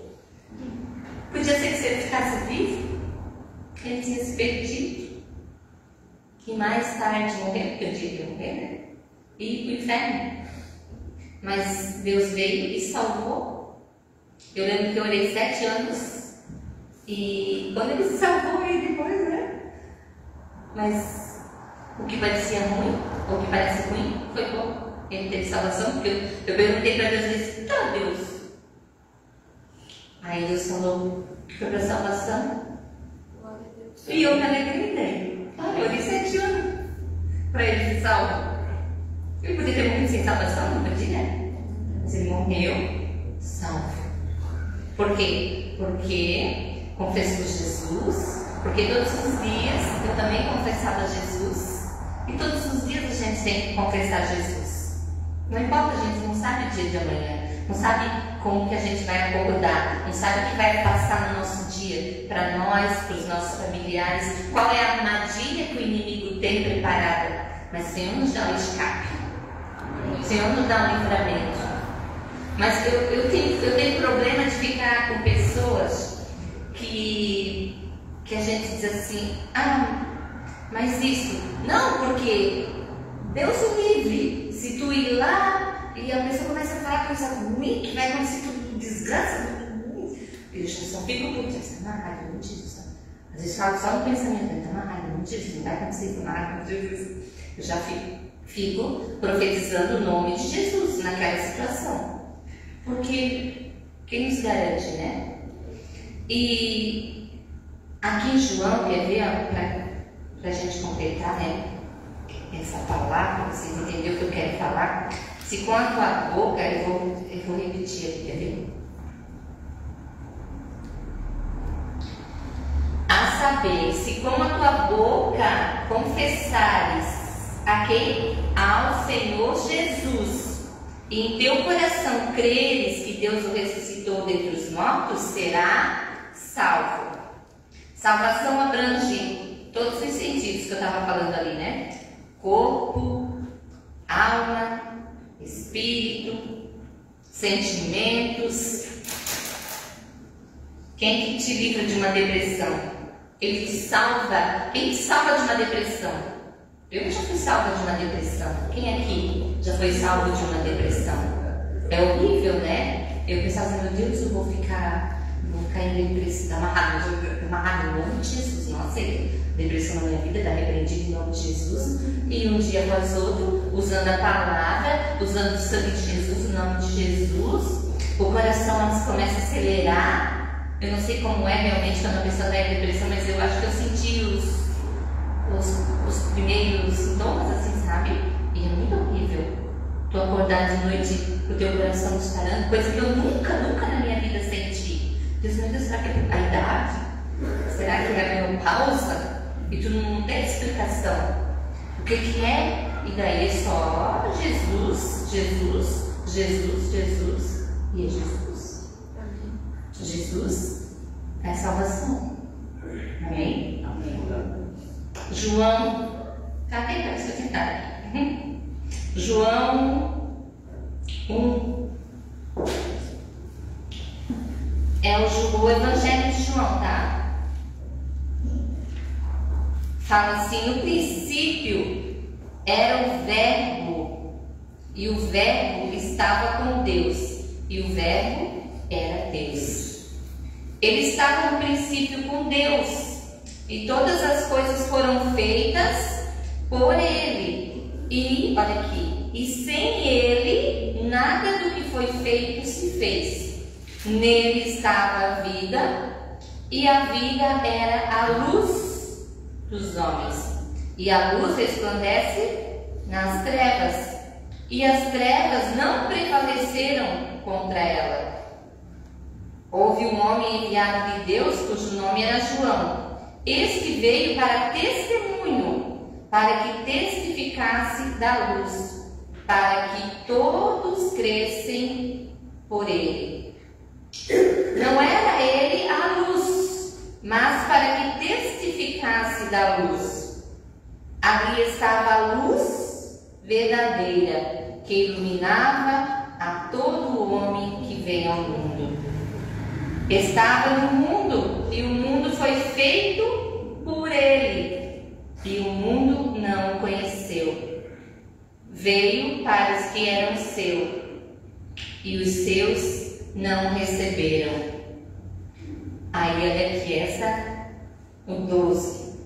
Podia ser que se ele ficasse vivo, ele tinha se perdido. E mais tarde morreu, porque eu digo que morreu, né? E ir para o inferno. Mas Deus veio e salvou. Eu lembro que eu orei 7 anos. E quando ele se salvou, aí depois, né? Mas o que parecia ruim, ou o que parece ruim, foi bom. Ele teve salvação, porque eu perguntei para Deus e disse: tá, Deus. Aí Deus falou que foi para salvação. E eu me alegrei dele. Eu orei 7 anos para ele ser salvo. Ele podia ter morrido sem salvação, não podia, né? Mas ele morreu salvo. Por quê? Porque confessou Jesus. Porque todos os dias eu também confessava Jesus. E todos os dias a gente tem que confessar Jesus. Não importa, a gente não sabe o dia de amanhã. Não sabe como que a gente vai acordar. Não sabe o que vai passar no nosso dia. Para nós, para os nossos familiares. Qual é a armadilha que o inimigo tem preparada. Mas o Senhor nos dá um escape. O Senhor nos dá um livramento. Mas eu tenho problema de ficar com pessoas que a gente diz assim: ah, mas isso. Não, porque Deus o livre. Se tu ir lá e a pessoa começa a falar coisa ruim, que vai acontecer tudo desgraça. Eu só fico por isso. Amarrado, não diz isso. Às vezes falo só no pensamento: amarrado, não diz isso. Não vai acontecer isso, amarrado, não diz isso. Eu já fico profetizando o nome de Jesus naquela situação. Porque quem nos garante, né? E aqui em João, quer ver, para a gente completar, né? Essa palavra, vocês entenderam o que eu quero falar? Se com a tua boca, eu vou repetir aqui, quer ver? A saber, se com a tua boca confessares a quem? Ao Senhor Jesus, e em teu coração creres que Deus o ressuscitou dentre os mortos, será salvo. Salvação abrange todos os sentidos que eu estava falando ali, né? Corpo, alma, espírito, sentimentos. Quem que te livra de uma depressão? Ele te salva. Quem te salva de uma depressão? Eu já fui salva de uma depressão. Quem aqui já foi salvo de uma depressão? É horrível, né? Eu pensava assim: meu Deus, eu vou ficar em depressão, amarrado no nome de Jesus. Não aceito depressão na minha vida, está repreendido em nome de Jesus. E um dia após outro, usando a palavra, usando o sangue de Jesus, o nome de Jesus, o coração começa a acelerar. Eu não sei como é realmente quando a pessoa está em depressão, mas eu acho que eu senti os primeiros sintomas, assim, sabe? E é muito horrível. Tu acordar de noite com o teu coração disparando, coisa que eu nunca na minha vida senti. Deus, meu Deus, será que é a idade? Será que é a menopausa? E tu não tem explicação. O que é? E daí é só Jesus, Jesus, Jesus, Jesus. E é Jesus. Jesus é a salvação. Amém? Amém. João, cadê? Parece que eu tentar aqui. João 1. É o Evangelho de João, tá? Fala assim: no princípio era o Verbo, e o Verbo estava com Deus, e o Verbo era Deus. Ele estava no princípio com Deus, e todas as coisas foram feitas por Ele. E, olha aqui, e sem Ele, nada do que foi feito se fez. Nele estava a vida, e a vida era a luz dos homens. E a luz resplandece nas trevas, e as trevas não prevaleceram contra ela. Houve um homem enviado de Deus, cujo nome era João. Este veio para testemunho, para que testificasse da luz, para que todos crescem por ele. Não era ele a luz, mas para que testificasse da luz. Ali Ali estava a luz verdadeira, que iluminava a todo homem que vem ao mundo. Estava no mundo, e o mundo foi feito por ele, e o mundo não o conheceu. Veio para os que eram seus, e os seus não o receberam. Aí olha aqui, o 12,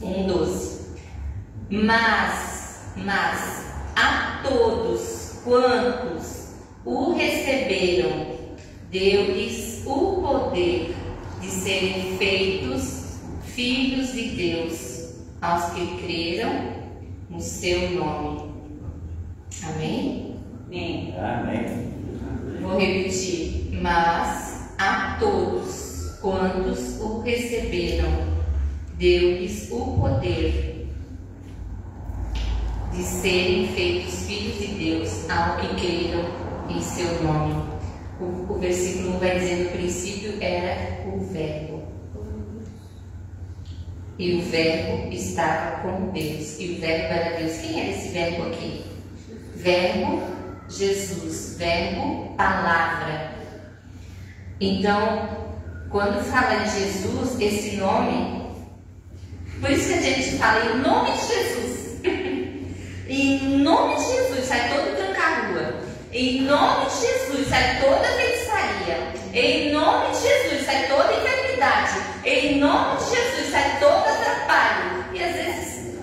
1:12. Mas a todos quantos o receberam, deu-lhes o poder de serem feitos filhos de Deus, aos que creram no seu nome. Amém? Amém. Amém. Vou repetir. Mas a todos quantos o receberam, deu-lhes o poder de serem feitos filhos de Deus, ao que creram em seu nome. O versículo 1 vai dizer: no princípio era o Verbo, e o Verbo estava com Deus, e o Verbo era Deus. Quem era esse Verbo aqui? Verbo Jesus, Verbo Palavra. Então, quando fala em Jesus, esse nome, por isso que a gente fala em nome de Jesus. Em nome de Jesus sai todo tranca-rua. Em nome de Jesus sai toda feitiçaria. Em nome de Jesus sai toda enfermidade. Em nome de Jesus sai todo atrapalho. E às vezes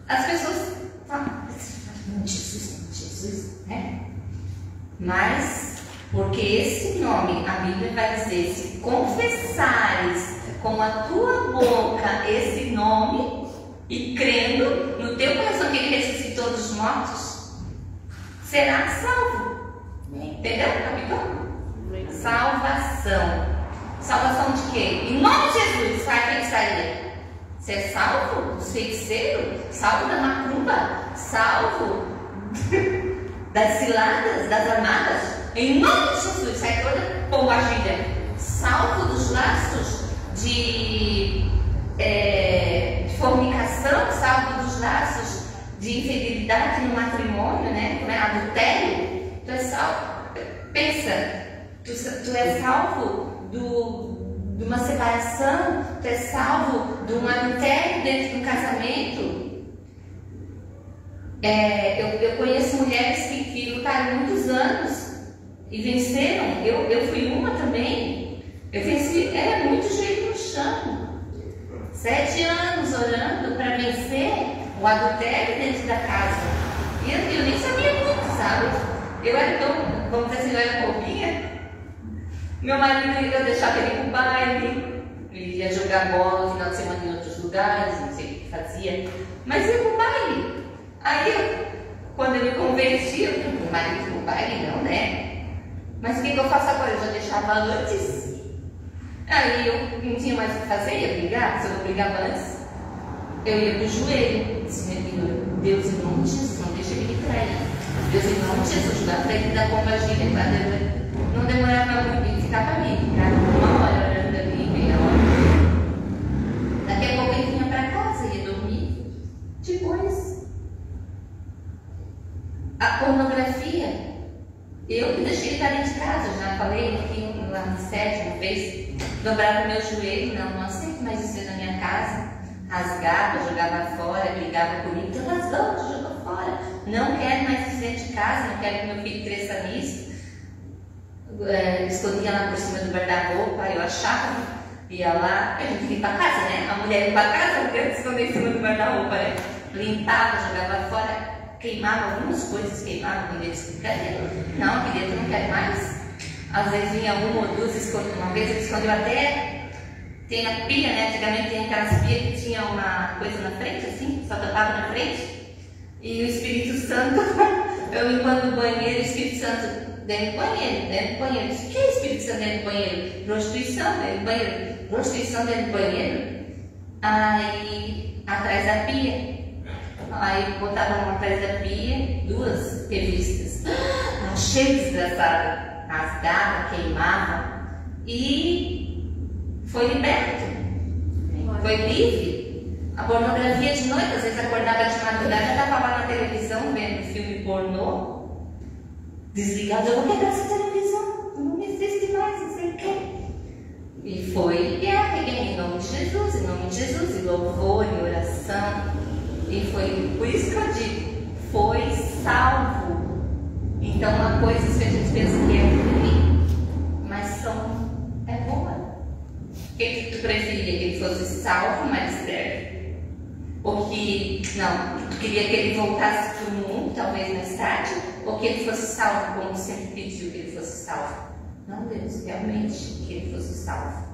as pessoas falam: Jesus, né? Mas, porque esse nome, a Bíblia vai dizer: se confessares com a tua boca esse nome e crendo no teu coração que ele ressuscitou dos mortos, será salvo. Entendeu, capitão? Salvação. Salvação de quê? Em nome de Jesus, sai feitiçaria. Você é salvo dos feiticeiros? Salvo da macumba? Salvo das ciladas, das armadas? Em nome de Jesus, sai toda pombagira. Salvo dos laços de fornicação, salvo dos laços de infidelidade no matrimônio, né? Adultério. Tu é salvo. Pensa, tu é salvo de uma separação, tu é salvo de um adultério dentro do casamento. Eu conheço mulheres que lutaram muitos anos e venceram. Eu fui uma também. Eu venci, era muito joelho no chão. 7 anos orando para vencer o adultério dentro da casa. E eu nem sabia muito, sabe? Eu era tão, vamos dizer assim, eu era bobinha. Meu marido, eu deixava ele pro baile, ele ia jogar bola no final de semana em outros lugares, não sei o que fazia, mas ia pro baile. Aí, quando eu me converti, meu marido pro baile, não, né? Mas o que eu faço agora? Eu já deixava antes. Aí eu não tinha mais o que fazer, ia brigar. Se eu não brigava antes, eu ia pro joelho. Disse: meu Deus, em nome de Jesus, não deixa ele me trair. Deus, em nome de Jesus, dá pra ele dar pomba-gira. Não demorava muito, ele ficava ali, ficava 1 hora orando ali, meia hora. Daqui a pouco ele vinha pra casa, ia dormir. Depois, a pornografia, eu que deixei ele estar dentro de casa. Eu já falei aqui lá no 7, uma vez. Dobrava o meu joelho: não aceito mais isso na minha casa. Rasgava, jogava fora, brigava comigo: tu rasgou, tu jogou fora. Não quero mais isso dentro de casa, não quero que meu filho cresça nisso. Escondia lá por cima do guarda-roupa, eu achava, ia lá, a gente ia para casa, né? A mulher ia para casa, a mulher escondia em cima do guarda-roupa, né? Limpava, jogava fora, queimava algumas coisas, queimava com dedos de brincadeira. Não, aqui dentro não quero mais. Às vezes vinha 1 ou 2, escondia uma vez, ele escondeu até. Tem a pia, né? Antigamente tem aquelas pias que tinha uma coisa na frente, assim, só tapava na frente. E o Espírito Santo, eu limpando o banheiro, o Espírito Santo dentro do banheiro. O que é Espírito Santo dentro do banheiro? Prostituição dentro do banheiro. Prostituição dentro do banheiro. Aí, atrás da pia. Aí botavam atrás da pia 2 revistas. Cheio de desgraçado. Rasgava, queimava. E foi liberto. Foi livre. A pornografia de noite, às vezes acordava de madrugada, já estava lá na televisão vendo filme pornô, desligado, eu vou quebrar essa televisão, não existe mais, não sei o quê. E foi guerra, em nome de Jesus, e louvor, e oração. E foi por isso que eu digo, foi salvo. Então há coisas que a gente pensa que é ruim, mas é boa. O que tu preferia? Que ele fosse salvo, mas breve? Ou que, não, tu queria que ele voltasse para o mundo, talvez mais tarde? Ou que ele fosse salvo, como sempre pediu que ele fosse salvo? Não, Deus, realmente, que ele fosse salvo.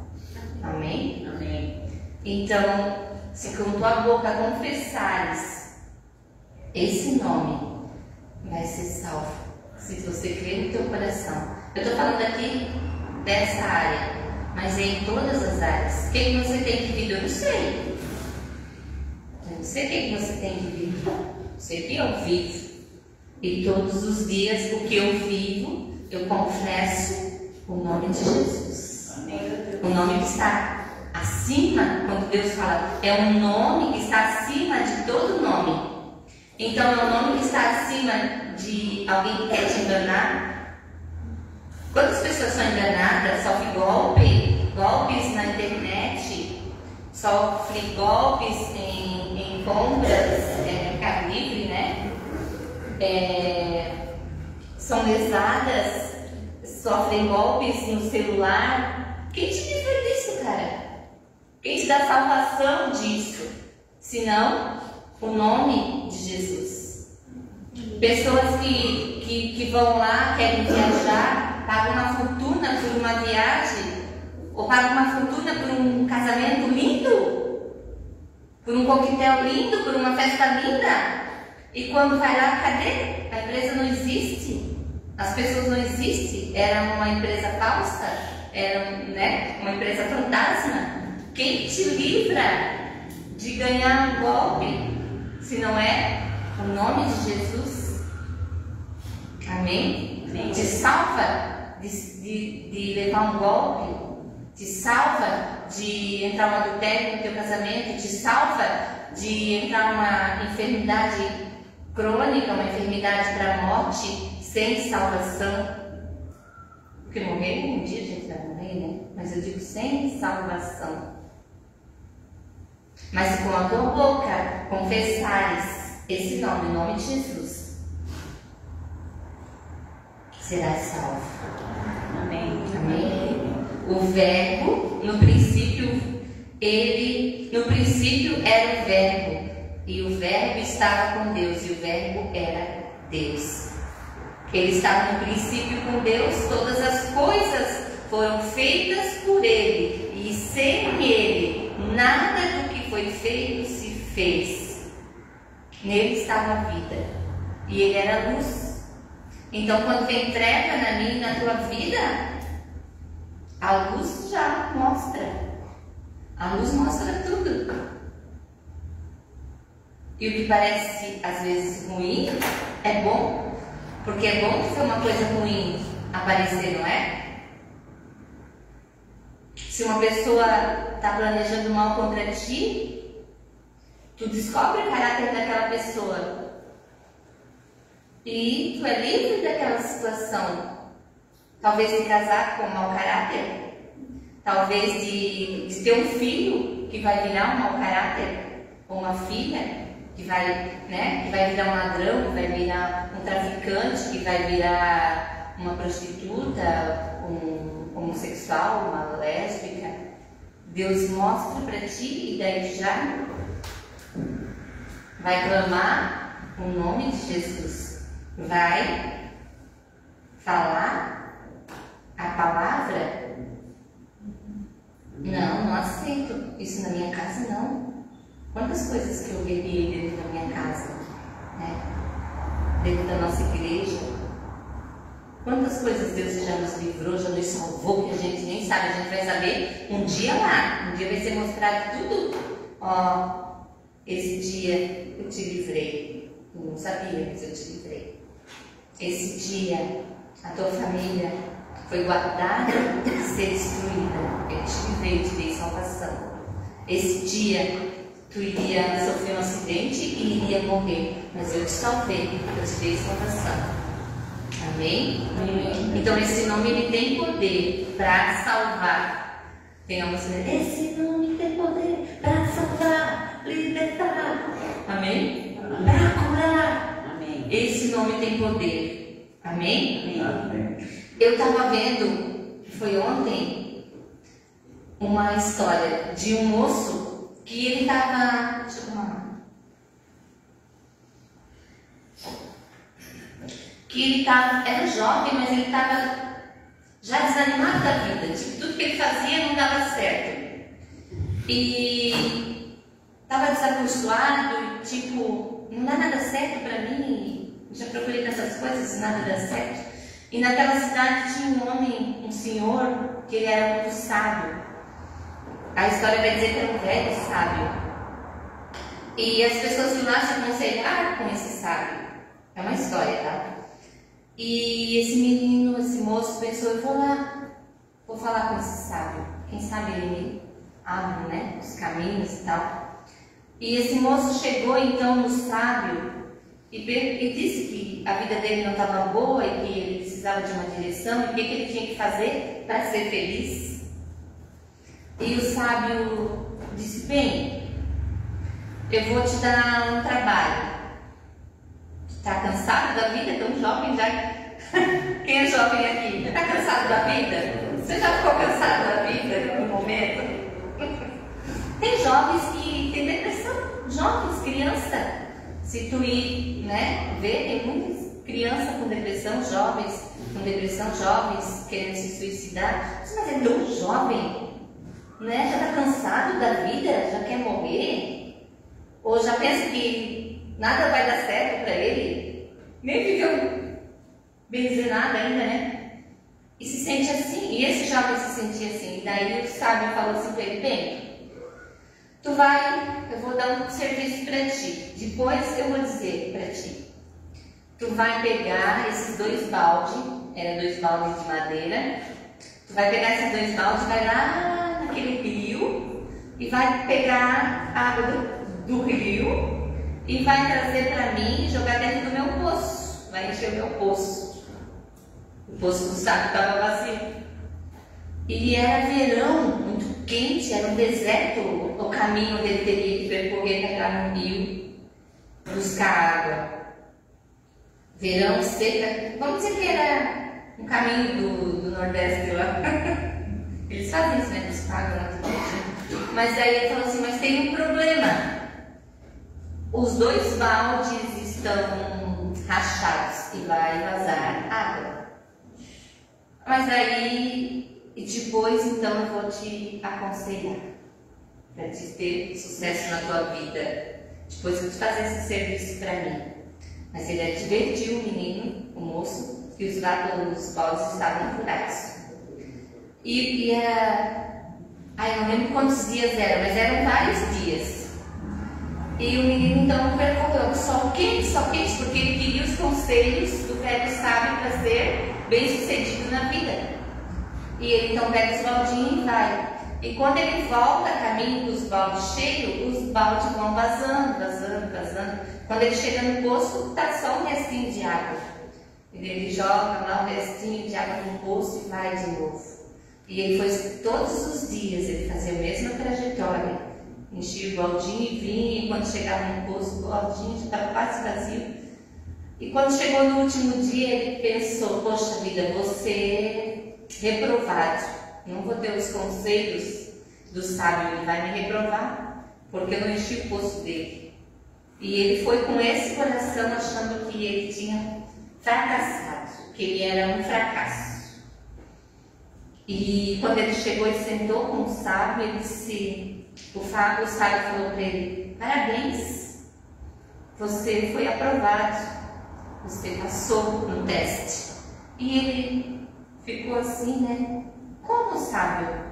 Amém? Amém. Então, se com tua boca confessares esse nome, vai ser salvo. Se você crer no teu coração. Eu estou falando aqui dessa área, mas é em todas as áreas. O que você tem vivido? Eu não sei. Eu não sei o que você tem vivido. Eu sei que eu vivo. E todos os dias o que eu vivo, eu confesso o nome de Jesus. Amém. O nome que está acima, quando Deus fala, é um nome que está acima de todo nome. Então é um nome que está acima de alguém que quer te enganar. Quantas pessoas são enganadas? Sofrem golpes na internet, sofrem golpes em compras, Mercado Livre, né? São lesadas, sofrem golpes no celular. Quem te livra disso, cara? Quem te dá salvação disso? Senão o nome de Jesus. Pessoas que vão lá, querem viajar, pagam uma fortuna por uma viagem, ou pagam uma fortuna por um casamento lindo, por um coquetel lindo, por uma festa linda. E quando vai lá, cadê? A empresa não existe, as pessoas não existem, era uma empresa falsa, era, né, uma empresa fantasma. Quem te livra de ganhar um golpe, se não é o nome de Jesus? Amém? Amém. Te salva de levar um golpe, te salva de entrar um adultério no teu casamento, te salva de entrar uma enfermidade crônica, uma enfermidade para a morte, sem salvação. Porque morrer, um dia a gente vai morrer, né? Mas eu digo sem salvação. Mas se com a tua boca confessares esse nome, o nome de Jesus, serás salvo. Amém. Amém? O verbo, no princípio era o verbo, e o verbo estava com Deus, e o verbo era Deus. Ele estava no princípio com Deus, todas as coisas foram feitas por Ele, e sem Ele, nada do que foi feito se fez. Nele estava a vida, e Ele era luz. Então, quando tem treva na minha e na tua vida, a luz já mostra. A luz mostra tudo. E o que parece às vezes ruim é bom, porque é bom que uma coisa ruim aparecer, não é? Se uma pessoa está planejando mal contra ti, tu descobre o caráter daquela pessoa e tu é livre daquela situação. Talvez de casar com um mau caráter, talvez de ter um filho que vai virar um mau caráter, ou uma filha que vai virar um ladrão, que vai virar um traficante, que vai virar uma prostituta, um homossexual, uma lésbica. Deus mostra para ti e daí já vai clamar o nome de Jesus, vai falar a palavra. Não aceito isso na minha casa, não. Quantas coisas que eu bebi dentro da minha casa, né? Dentro da nossa igreja. Quantas coisas Deus já nos livrou, já nos salvou, que a gente nem sabe. A gente vai saber um dia lá. Um dia vai ser mostrado tudo. Ó, esse dia eu te livrei. Eu não sabia, mas eu te livrei. Esse dia a tua família foi guardada de ser destruída. Eu te livrei, eu te dei salvação. Esse dia tu iria sofrer um acidente e iria morrer, mas eu te salvei, eu te dei salvação. Amém? Amém. Então esse nome ele tem poder para salvar. Tem a música, esse nome tem poder para salvar, libertar. Amém? Para curar. Amém. Esse nome tem poder. Amém? Amém. Eu estava vendo, foi ontem, uma história de um moço que ele estava. Deixa eu tomar. Que ele estava, era jovem, mas ele estava já desanimado da vida. Tipo, tudo que ele fazia não dava certo. E estava desabençoado, tipo, não dá nada certo para mim. Já procurei nessas coisas, nada dá certo. E naquela cidade tinha um homem, um senhor, que ele era muito sábio. A história vai dizer que era um velho sábio. E as pessoas iam lá se aconselhar com esse sábio. É uma história, tá? E esse menino, esse moço pensou, eu vou lá, vou falar com esse sábio. Quem sabe ele abre, né, os caminhos e tal. E esse moço chegou então no sábio e disse que a vida dele não estava boa e que ele precisava de uma direção e o que ele tinha que fazer para ser feliz. E o sábio disse, bem, eu vou te dar um trabalho. Está cansado da vida? Tão jovem já. Quem é jovem aqui? Está cansado da vida? Você já ficou cansado da vida no momento? Tem jovens que têm depressão, jovens, criança. Se tu ir, né, ver, tem muitas crianças com depressão, jovens querendo se suicidar. Mas é tão jovem, né? Já está cansado da vida, já quer morrer? Ou já pensa que nada vai dar certo para ele? Nem viveu bem dizer nada ainda, né? E se sente assim. E esse jovem se sentia assim. E daí o sábio falou assim para ele, bem, eu vou dar um serviço para ti. Depois eu vou dizer para ti. Tu vai pegar esses 2 baldes, eram 2 baldes de madeira. Tu vai pegar esses 2 baldes, vai lá naquele rio e vai pegar a água do rio e vai trazer para mim e jogar dentro do meu poço. Vai encher o meu poço. O poço do sábio estava vazio. E era verão, muito quente, era um deserto o caminho onde ele teria que percorrer para entrar no rio, buscar água. Verão, seca, vamos dizer que era um caminho do Nordeste lá. Eles fazem isso, né? Buscar água lá. Mas aí ele falou assim, mas tem um problema. Os 2 baldes estão rachados e vai vazar água. Mas aí, e depois então eu vou te aconselhar para te ter sucesso na tua vida. Depois eu vou te fazer esse serviço para mim. Mas ele advertiu o menino, o moço, que os baldes estavam furados. Eu não lembro quantos dias eram, mas eram vários dias. E o menino então percorreu sol quente, porque ele queria os conselhos do velho sábio para ser bem sucedido na vida. E ele então pega os baldinhos e vai. E quando ele volta a caminho dos baldes cheios, os baldes vão vazando. Quando ele chega no poço, está só um restinho de água. Ele joga lá um restinho de água no poço e vai de novo. E ele foi todos os dias, ele fazia a mesma trajetória. Enchia o baldinho e vinha, e quando chegava no poço, o baldinho já estava quase vazio. E quando chegou no último dia, ele pensou, poxa vida, vou ser reprovado. Não vou ter os conselhos do sábio, ele vai me reprovar, porque eu não enchi o poço dele. E ele foi com esse coração achando que ele tinha fracassado, que ele era um fracasso. E quando ele chegou e sentou com o sábio, ele disse, o sábio falou para ele, parabéns, você foi aprovado, você passou no teste. E ele ficou assim, né? Como, sábio?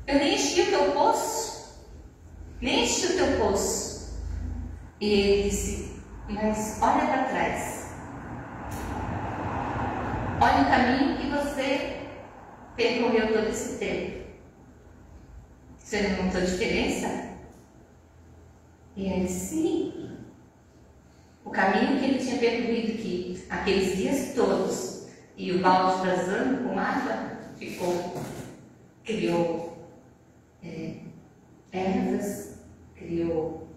Eu nem enchi o teu poço? Nem enchi o teu poço. E ele disse, mas olha para trás. Olha o caminho que você percorreu todo esse tempo. Você não notou diferença? E ele disse sim. O caminho que ele tinha percorrido aqui, aqueles dias todos, e o balde vazando com água, criou ervas, criou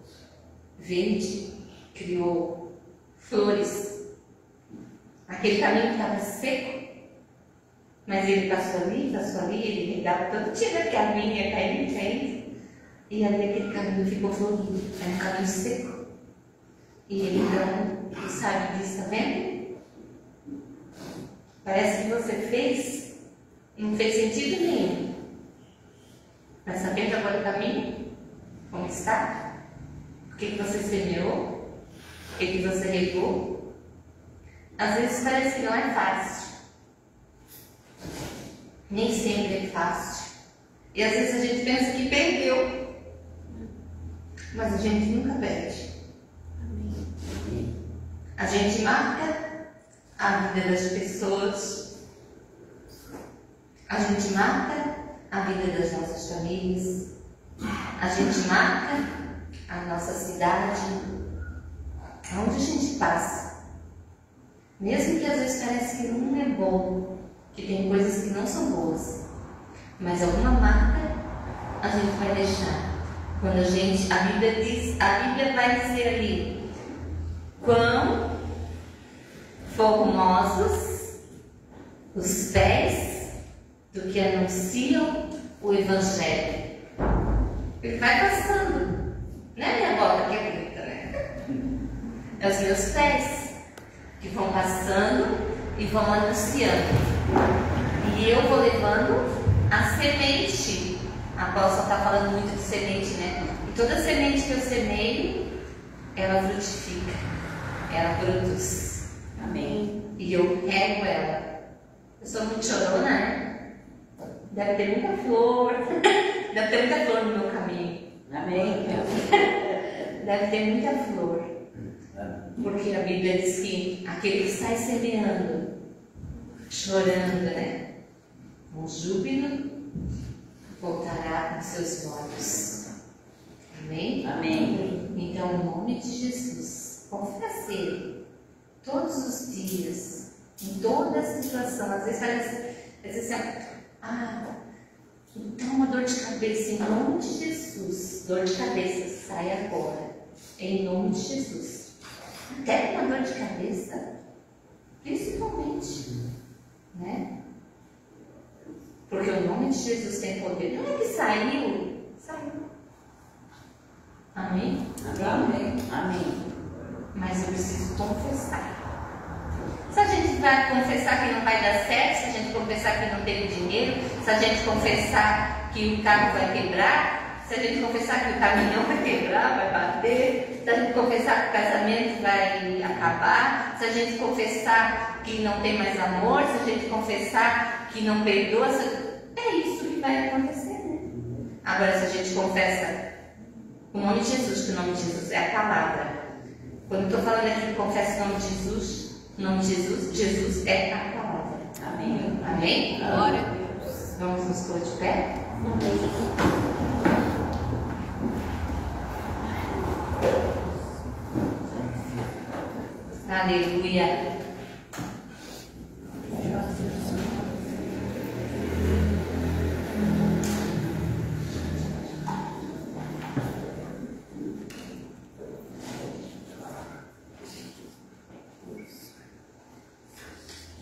verde, criou flores. Aquele caminho que estava seco, mas ele passou ali, ele regava todo dia, que a vinha ia caindo, e ali aquele caminho ficou florido, era um caminho seco. E ele então sabe disso, tá vendo? Parece que você fez, não fez sentido nenhum. Mas sabendo agora o caminho, como está, o que você semeou, o que você regou, às vezes parece que não é fácil. Nem sempre é fácil. E às vezes a gente pensa que perdeu, mas a gente nunca perde. A gente marca a vida das pessoas, a gente marca a vida das nossas famílias, a gente marca a nossa cidade, aonde a gente passa. Mesmo que às vezes pareça que não é bom, que tem coisas que não são boas, mas alguma marca a gente vai deixar. Quando a Bíblia vai dizer ali, quão formosos os pés do que anunciam o Evangelho. Ele vai passando, não é minha bota que é bonita, né? É os meus pés que vão passando e vão anunciando. E eu vou levando a semente. A Paula está falando muito de semente, né? E toda semente que eu semeio, ela frutifica, ela produz. Amém. E eu rego ela. Eu sou muito chorona, né? Deve ter muita flor. Deve ter muita flor no meu caminho. Amém. Deve ter muita flor. Porque a Bíblia diz que aquele que sai semeando, chorando, né? Com júbilo, voltará com seus olhos. Amém? Amém. Então, em nome de Jesus, confesse Ele todos os dias, em toda a situação. Às vezes parece assim, então uma dor de cabeça, em nome de Jesus, dor de cabeça, sai agora, em nome de Jesus. Até uma dor de cabeça, principalmente, né? Porque o nome de Jesus tem poder. Não é que saiu. Amém? Amém. Amém. Mas eu preciso confessar. Se a gente vai confessar que não vai dar certo, se a gente confessar que não teve dinheiro, se a gente confessar que o carro vai quebrar, se a gente confessar que o caminhão vai quebrar, vai bater, se a gente confessar que o casamento vai acabar, se a gente confessar que não tem mais amor, se a gente confessar que não perdoa, é isso que vai acontecer, né? Agora, se a gente confessa o nome de Jesus, que o nome de Jesus é a palavra. Quando eu estou falando aqui, confessa o nome de Jesus, o nome de Jesus, Jesus é a palavra. Amém. Amém? Glória a Deus. Vamos nos pôr de pé? Aleluia.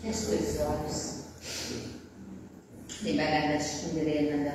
Feche os olhos. Devagar da escondrena da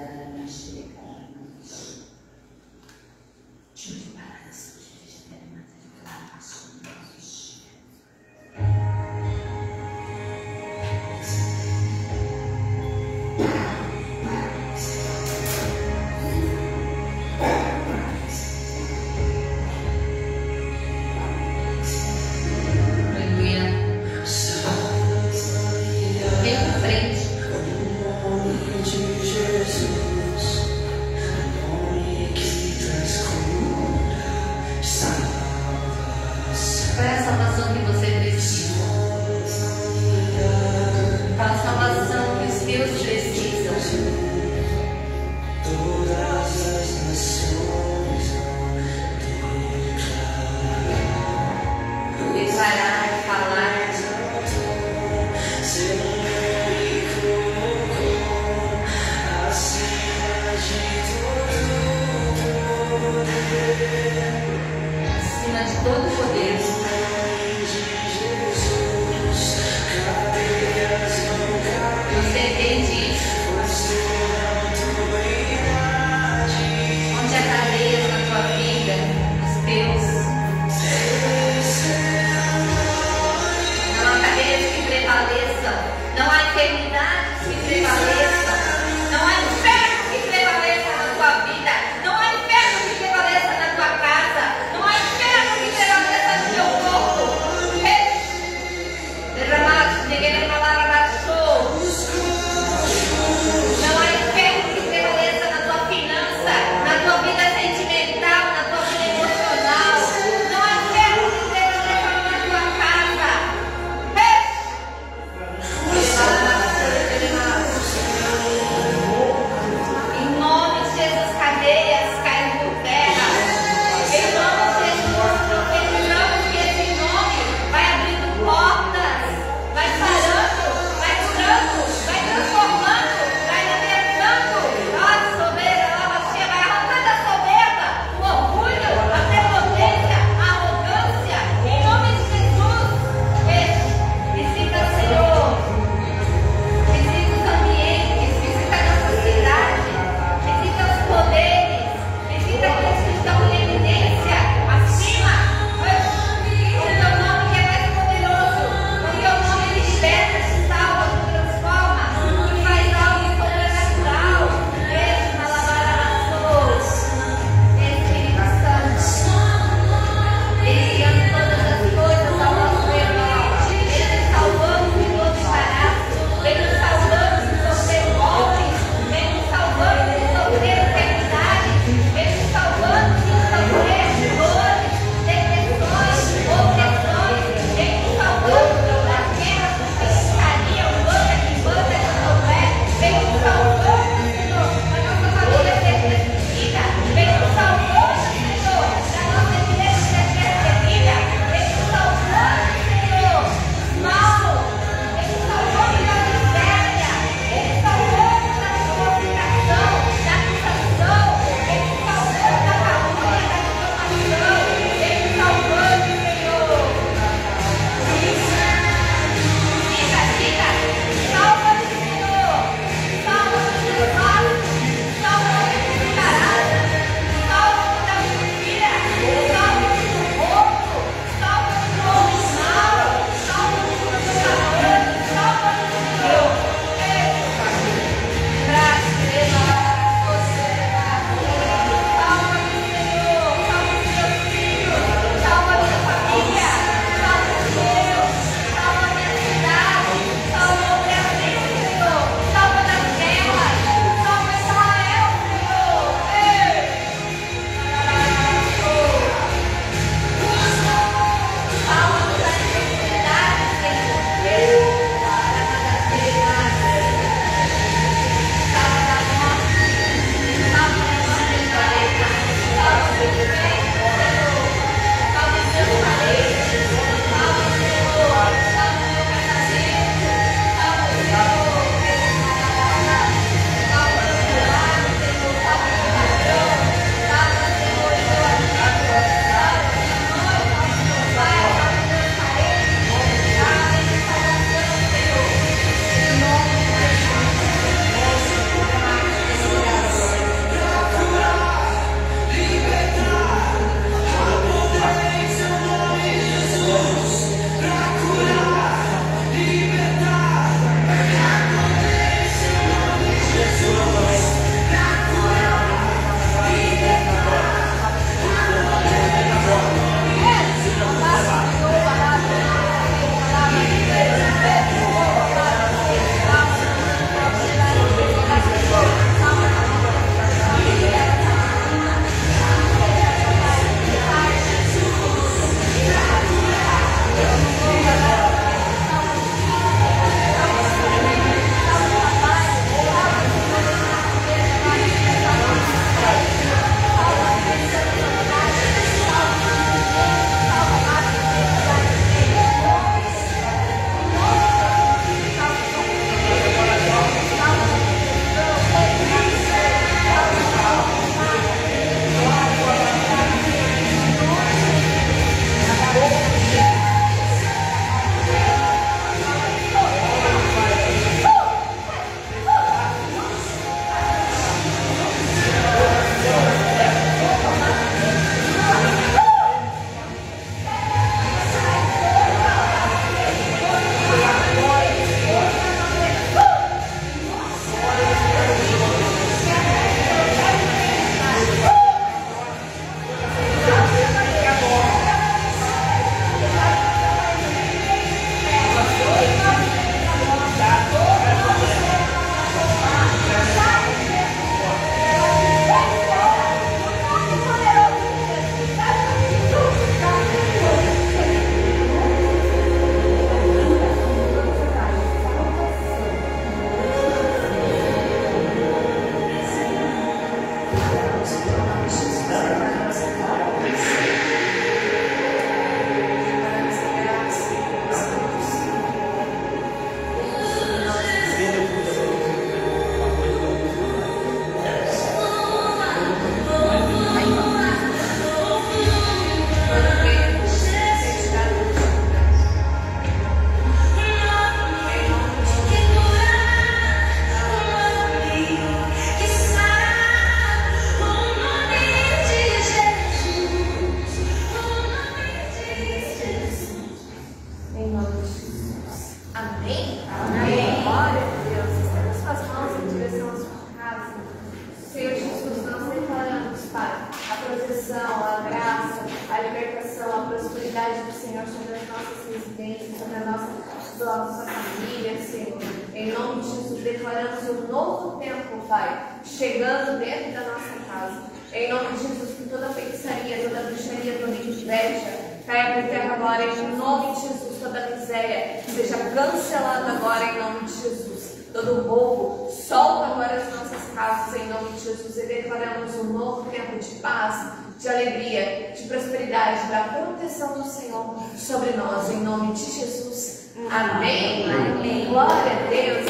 proteção, a graça, a libertação, a prosperidade do Senhor sobre as nossas residências, sobre a nossa família, Senhor. Em nome de Jesus, declaramos um novo tempo, Pai, chegando dentro da nossa casa. Em nome de Jesus, que toda feitiçaria, toda bruxaria, toda inveja caia por terra agora, em nome de Jesus. Toda miséria seja cancelada agora, em nome de Jesus. Todo roubo, solta agora as nossas casas, em nome de Jesus. E declaramos um novo tempo de paz, de alegria, de prosperidade, da proteção do Senhor sobre nós, em nome de Jesus. Amém. Amém. Glória a Deus.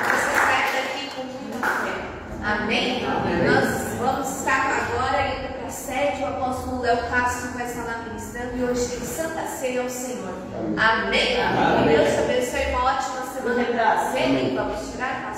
Você sai daqui com muita fé. Amém? Nós vamos estar agora indo para a sede. O apóstolo Léo Castro vai estar lá ministrando e hoje tem Santa Ceia ao Senhor. Amém? Que Deus te abençoe. Uma ótima semana para você. Vamos tirar a